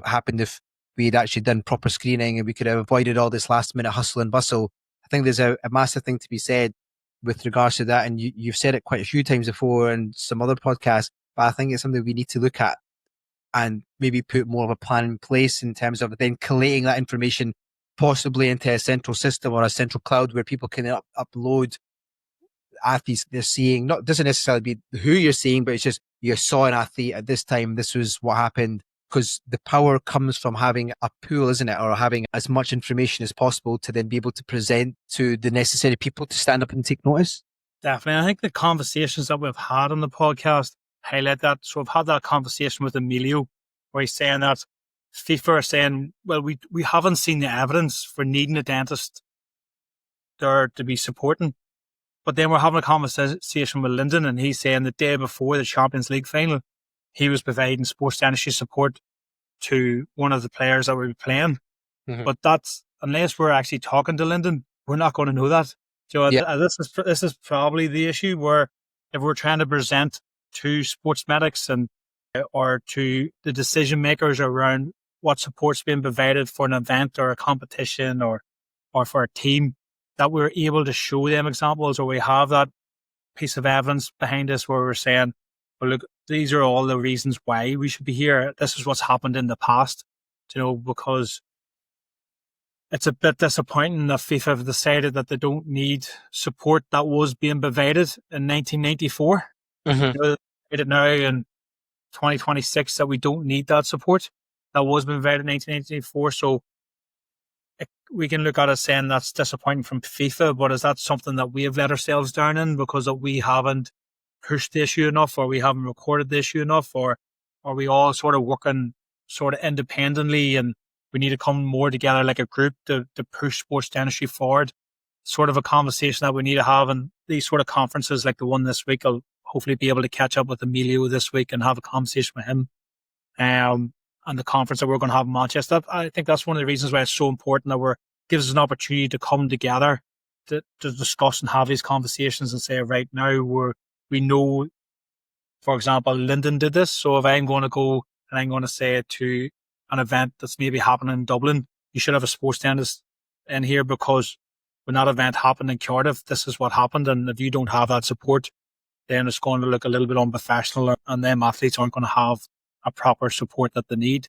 happened if we had actually done proper screening and we could have avoided all this last minute hustle and bustle. I think there's a massive thing to be said with regards to that. And you've said it quite a few times before and some other podcasts, but I think it's something we need to look at and maybe put more of a plan in place in terms of then collating that information possibly into a central system or a central cloud where people can upload athletes they're seeing. Not doesn't necessarily be who you're seeing, but it's just you saw an athlete at this time, this was what happened. Because the power comes from having a pool, isn't it? Or having as much information as possible to then be able to present to the necessary people to stand up and take notice. Definitely. I think the conversations that we've had on the podcast highlight that. So I've had that conversation with Emilio where he's saying that FIFA are saying, well, we haven't seen the evidence for needing a dentist there to be supporting. But then we're having a conversation with Lyndon, and he's saying the day before the Champions League final, he was providing sports dentistry support to one of the players that were playing. Mm-hmm. But that's, unless we're actually talking to Lyndon, we're not going to know that. So this is probably the issue, where if we're trying to present to sports medics or to the decision makers around what support's being provided for an event or a competition or for a team, that we're able to show them examples, or we have that piece of evidence behind us where we're saying, well, look, these are all the reasons why we should be here. This is what's happened in the past, because it's a bit disappointing that FIFA have decided that they don't need support that was being provided in 1994. Mm-hmm. It now in 2026 that we don't need that support that was being provided in 1984. So we can look at it saying that's disappointing from FIFA, but is that something that we have let ourselves down in because that we haven't pushed the issue enough, or we haven't recorded the issue enough, or are we all sort of working sort of independently and we need to come more together like a group to push sports dentistry forward? Sort of a conversation that we need to have, and these sort of conferences like the one this week, I'll hopefully be able to catch up with Emilio this week and have a conversation with him. And the conference that we're going to have in Manchester, I think that's one of the reasons why it's so important that gives us an opportunity to come together to discuss and have these conversations and say, right now we know, for example, Lyndon did this. So if I'm going to go and I'm going to say to an event that's maybe happening in Dublin, you should have a sports dentist in here because when that event happened in Cardiff, this is what happened. And if you don't have that support, then it's going to look a little bit unprofessional, and them athletes aren't going to have a proper support that they need.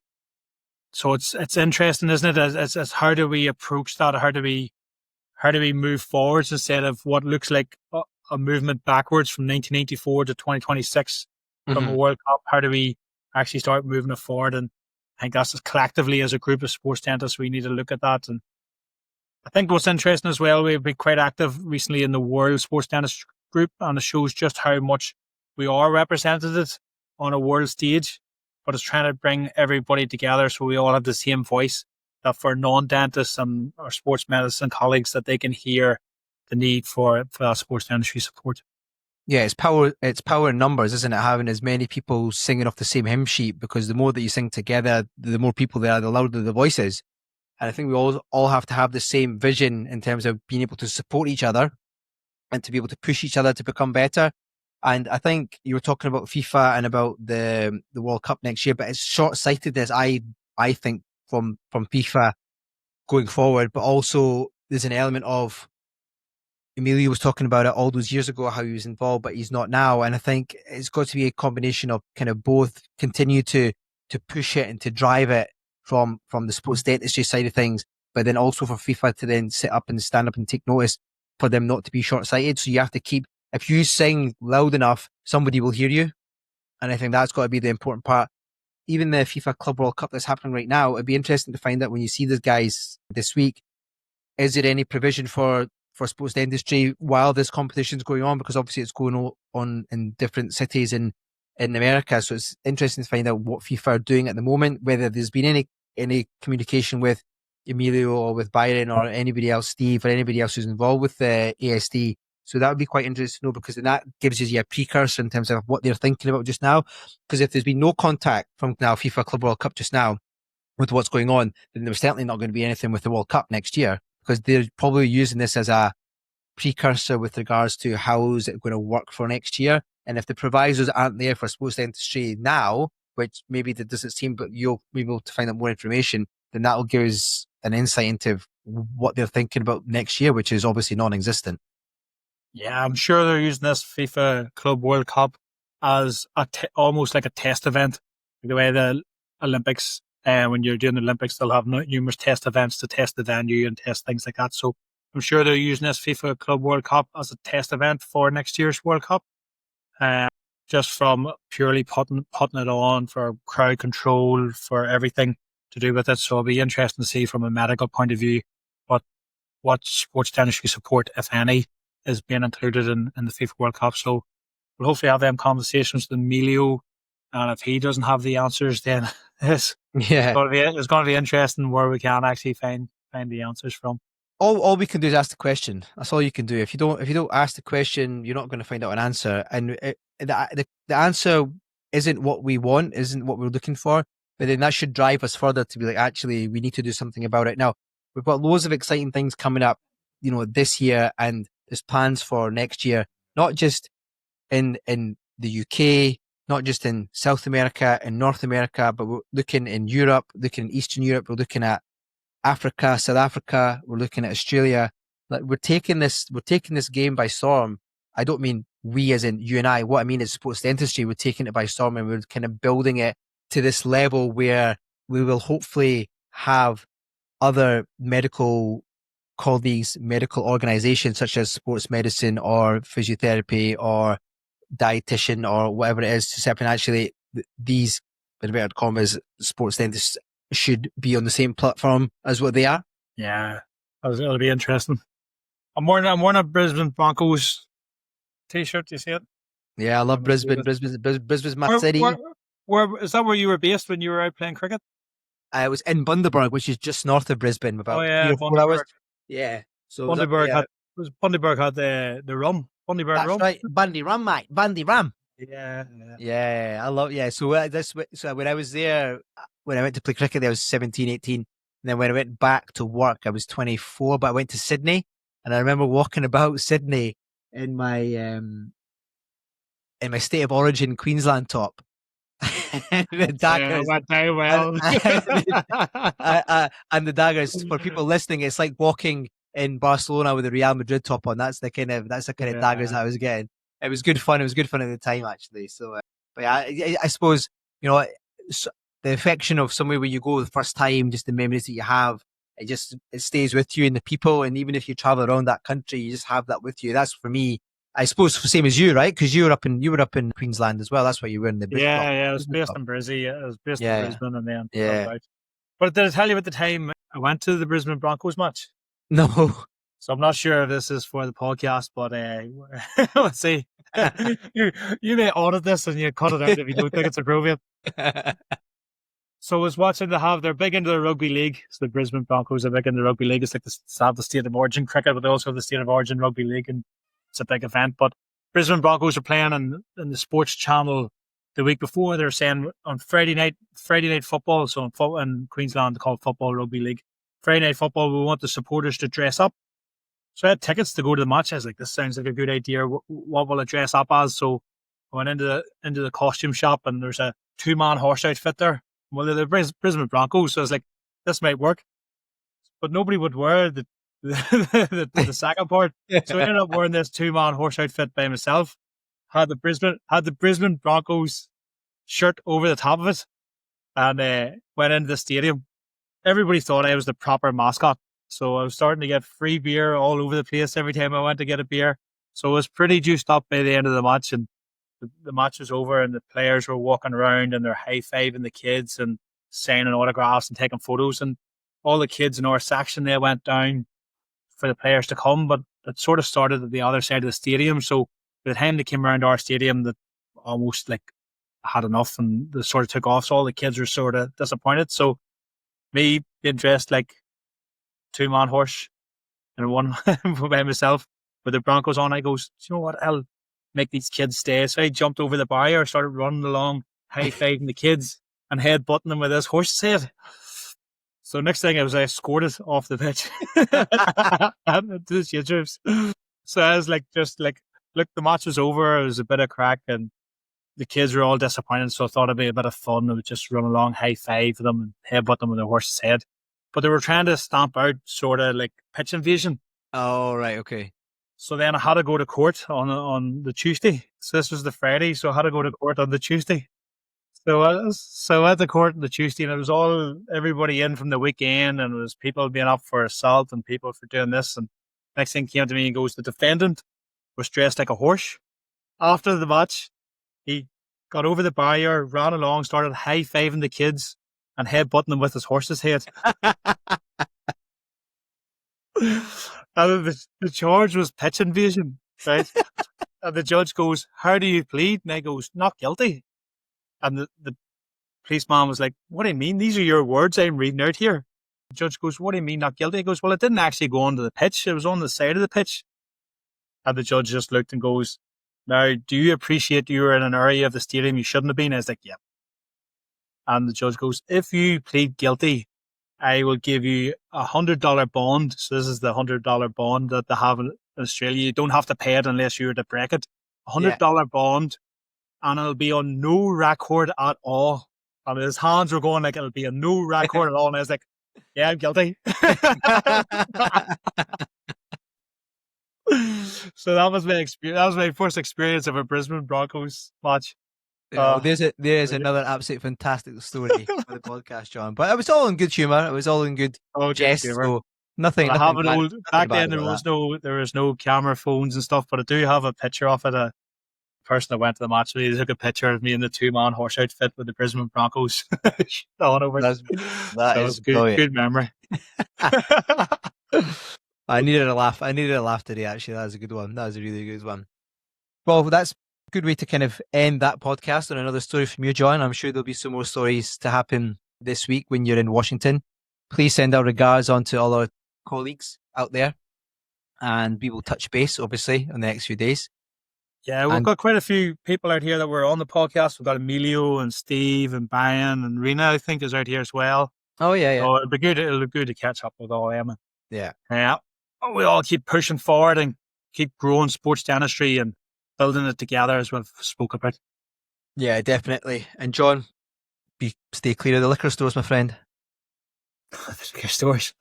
So it's interesting, isn't it? It's how do we approach that? How do we move forwards instead of what looks like a movement backwards from 1984 to 2026 from a World Cup? How do we actually start moving it forward? And I think that's collectively as a group of sports dentists, we need to look at that. And I think what's interesting as well, we've been quite active recently in the World Sports Dentist group, and it shows just how much we are represented on a world stage, but it's trying to bring everybody together so we all have the same voice, that for non-dentists and our sports medicine colleagues, that they can hear the need for that sports dentistry support. Yeah, it's power in numbers, isn't it? Having as many people singing off the same hymn sheet, because the more that you sing together, the more people there are, the louder the voices. And I think we all have to have the same vision in terms of being able to support each other and to be able to push each other to become better. And I think you were talking about FIFA and about the World Cup next year, but it's short-sightedness, I think, from FIFA going forward. But also there's an element of, Emilio was talking about it all those years ago, how he was involved, but he's not now. And I think it's got to be a combination of kind of both continue to push it and to drive it from the sports dentistry side of things, but then also for FIFA to then sit up and stand up and take notice, for them not to be short-sighted. So you have to keep, if you sing loud enough, somebody will hear you. And I think that's got to be the important part. Even the FIFA Club World Cup that's happening right now, it'd be interesting to find out when you see these guys this week, is there any provision for sports dentistry while this competition is going on? Because obviously it's going on in different cities in America. So it's interesting to find out what FIFA are doing at the moment, whether there's been any communication with Emilio or with Byron or anybody else, Steve, or anybody else who's involved with the ASD. So that would be quite interesting to know, because then that gives you a precursor in terms of what they're thinking about just now. Because if there's been no contact from now FIFA Club World Cup just now with what's going on, then there's certainly not going to be anything with the World Cup next year, because they're probably using this as a precursor with regards to how is it going to work for next year. And if the provisos aren't there for sports dentistry now, which maybe that doesn't seem, but you'll be able to find out more information, then that will give us an insight into what they're thinking about next year, which is obviously non-existent. Yeah, I'm sure they're using this FIFA Club World Cup as almost like a test event, the way the Olympics, when you're doing the Olympics, they'll have numerous test events to test the venue and test things like that. So I'm sure they're using this FIFA Club World Cup as a test event for next year's World Cup, just from purely putting it on for crowd control, for everything to do with it. So it'll be interesting to see from a medical point of view what sports dentistry support, if any, is being included in the FIFA World Cup. So we'll hopefully have them conversations with Emilio, and if he doesn't have the answers, then it's going to be interesting where we can actually find the answers from. All we can do is ask the question. That's all you can do. If you don't ask the question, you're not going to find out an answer. And the answer isn't what we want, isn't what we're looking for. But then that should drive us further to be like, actually, we need to do something about it. Now, we've got loads of exciting things coming up, this year, and there's plans for next year, not just in the UK, not just in South America and North America, but we're looking in Europe, looking in Eastern Europe, we're looking at Africa, South Africa, we're looking at Australia. Like, we're taking this game by storm. I don't mean we as in you and I. What I mean is sports dentistry. We're taking it by storm, and we're kind of building it to this level where we will hopefully have other medical colleagues, medical organizations such as sports medicine or physiotherapy or dietitian or whatever it is to step in. Actually, these, in inverted commas, sports dentists should be on the same platform as what they are. Yeah, it'll be interesting. I'm wearing a Brisbane Broncos t-shirt. Do you see it? Yeah, I love Brisbane. Brisbane's my city. Where is that? Where you were based when you were out playing cricket? I was in Bundaberg, which is just north of Brisbane, about 3 or 4 hours. Yeah. So Bundaberg had the rum. Bundaberg That's rum. right. Bundy rum, mate. Bundy rum. Yeah. I love. Yeah. So when I was there, when I went to play cricket, I was 17, 18. And then when I went back to work, I was 24. But I went to Sydney, and I remember walking about Sydney in my state of origin Queensland top. The daggers went very well. and the daggers, for people listening, it's like walking in Barcelona with a Real Madrid top on. That's the kind of daggers I was getting. It was good fun. It was good fun at the time, actually. So, but yeah, I suppose the affection of somewhere where you go the first time, just the memories that you have, it stays with you, and the people. And even if you travel around that country, you just have that with you. That's for me. I suppose the same as you, right? Because you were up in Queensland as well. That's why you were in the Brisbane. Yeah. I was based in Brizzy. I was based in Brisbane, and then out. But did I tell you at the time I went to the Brisbane Broncos match? No. So I'm not sure if this is for the podcast, but let's see. you may audit this and you cut it out if you don't think it's appropriate. So I was watching they're big into the rugby league. So the Brisbane Broncos are big into the rugby league. It's like they have the state of origin cricket, but they also have the state of origin rugby league, and it's a big event. But Brisbane Broncos are playing in the sports channel the week before. They're saying on Friday night football. So in Queensland, they call it Football Rugby League. Friday night football, we want the supporters to dress up. So I had tickets to go to the match. I was like, this sounds like a good idea. What will I dress up as? So I went into the costume shop, and there's a 2-man horse outfit there. Well, they're the Brisbane Broncos, so I was like, this might work. But nobody would wear the second part. So I ended up wearing this 2-man horse outfit by myself. Had the Brisbane Broncos shirt over the top of it, and went into the stadium. Everybody thought I was the proper mascot. So I was starting to get free beer all over the place every time I went to get a beer. So I was pretty juiced up by the end of the match, and the match was over, and the players were walking around and they're high-fiving the kids and signing autographs and taking photos. And all the kids in our section, they went down for the players to come, but it sort of started at the other side of the stadium. So by the time they came around our stadium, that almost like had enough, and they sort of took off. So all the kids were sort of disappointed. So me being dressed like 2-man horse and one by myself with the Broncos on, I goes, you know what, I'll make these kids stay. So I jumped over the barrier, started running along, high-fiving the kids and head-butting them with this horse's head. So next thing I was escorted off the pitch to the change rooms. So I was like, look, the match was over. It was a bit of crack, and the kids were all disappointed. So I thought it'd be a bit of fun. I would just run along, high-five them and head-butt them with a horse's head. But they were trying to stamp out sort of like pitch invasion. Oh, right, okay. So then I had to go to court on the Tuesday. So this was the Friday, so I had to go to court on the Tuesday. So I had the court on the Tuesday, and it was everybody in from the weekend, and it was people being up for assault and people for doing this. And next thing came to me and goes, the defendant was dressed like a horse. After the match, he got over the barrier, ran along, started high-fiving the kids and head-butting them with his horse's head. And the charge was pitch invasion, right? And the judge goes, how do you plead? And I goes, not guilty. And the policeman was like, what do you mean? These are your words I'm reading out here. The judge goes, what do you mean not guilty? He goes, well, it didn't actually go onto the pitch. It was on the side of the pitch. And the judge just looked and goes, now, do you appreciate you were in an area of the stadium you shouldn't have been? I was like, yeah. And the judge goes, if you plead guilty, I will give you $100 bond. So this is the $100 bond that they have in Australia. You don't have to pay it unless you were to break it. $100 bond, and it'll be on no record at all. And his hands were going like it'll be on no record at all. And I was like, yeah, I'm guilty. So that was my experience. That was my first experience of a Brisbane Broncos match. There's another absolute fantastic story for the podcast, John. But it was all in good humour. It was all in good jest. So nothing. Back then there was no camera phones and stuff, but I do have a picture of it. A person that went to the match with me, they took a picture of me in the 2-man horse outfit with the Brisbane Broncos on over. That is good memory. I needed a laugh. Today, actually. That was a good one. That was a really good one. Well, that's a good way to kind of end that podcast on another story from you, John. I'm sure there'll be some more stories to happen this week when you're in Washington. Please send our regards on to all our colleagues out there, and we will touch base, obviously, in the next few days. Yeah, we've got quite a few people out here that were on the podcast. We've got Emilio and Steve and Brian and Rena, I think, is out here as well. Oh, yeah. So it'll be good to catch up with all them. Yeah. Yeah. We all keep pushing forward and keep growing sports dentistry and building it together, as we've spoke about. Yeah, definitely. And John, stay clear of the liquor stores, my friend. The liquor stores.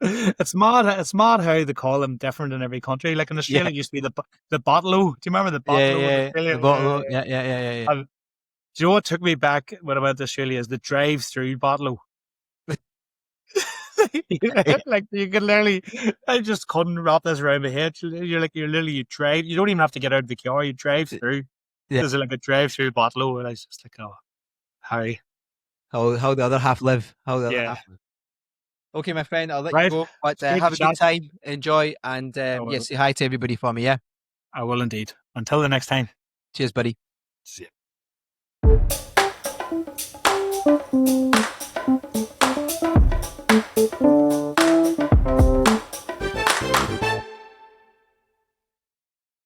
It's mad how they call them different in every country. Like in Australia, it used to be the bottle-o. Do you remember the bottle-o? Yeah. The bottle-o. Yeah. Do you know what took me back when I went to Australia is the drive-through bottle-o. Like you can literally, I just couldn't wrap this around my head. You drive, you don't even have to get out of the car, you drive through. Yeah. There's like a drive-through bottle, and I was just like, oh, Harry. How the other half live. Okay, my friend, I'll let you go, but have a good time, enjoy, and say hi to everybody for me, yeah? I will indeed. Until the next time. Cheers, buddy. See ya.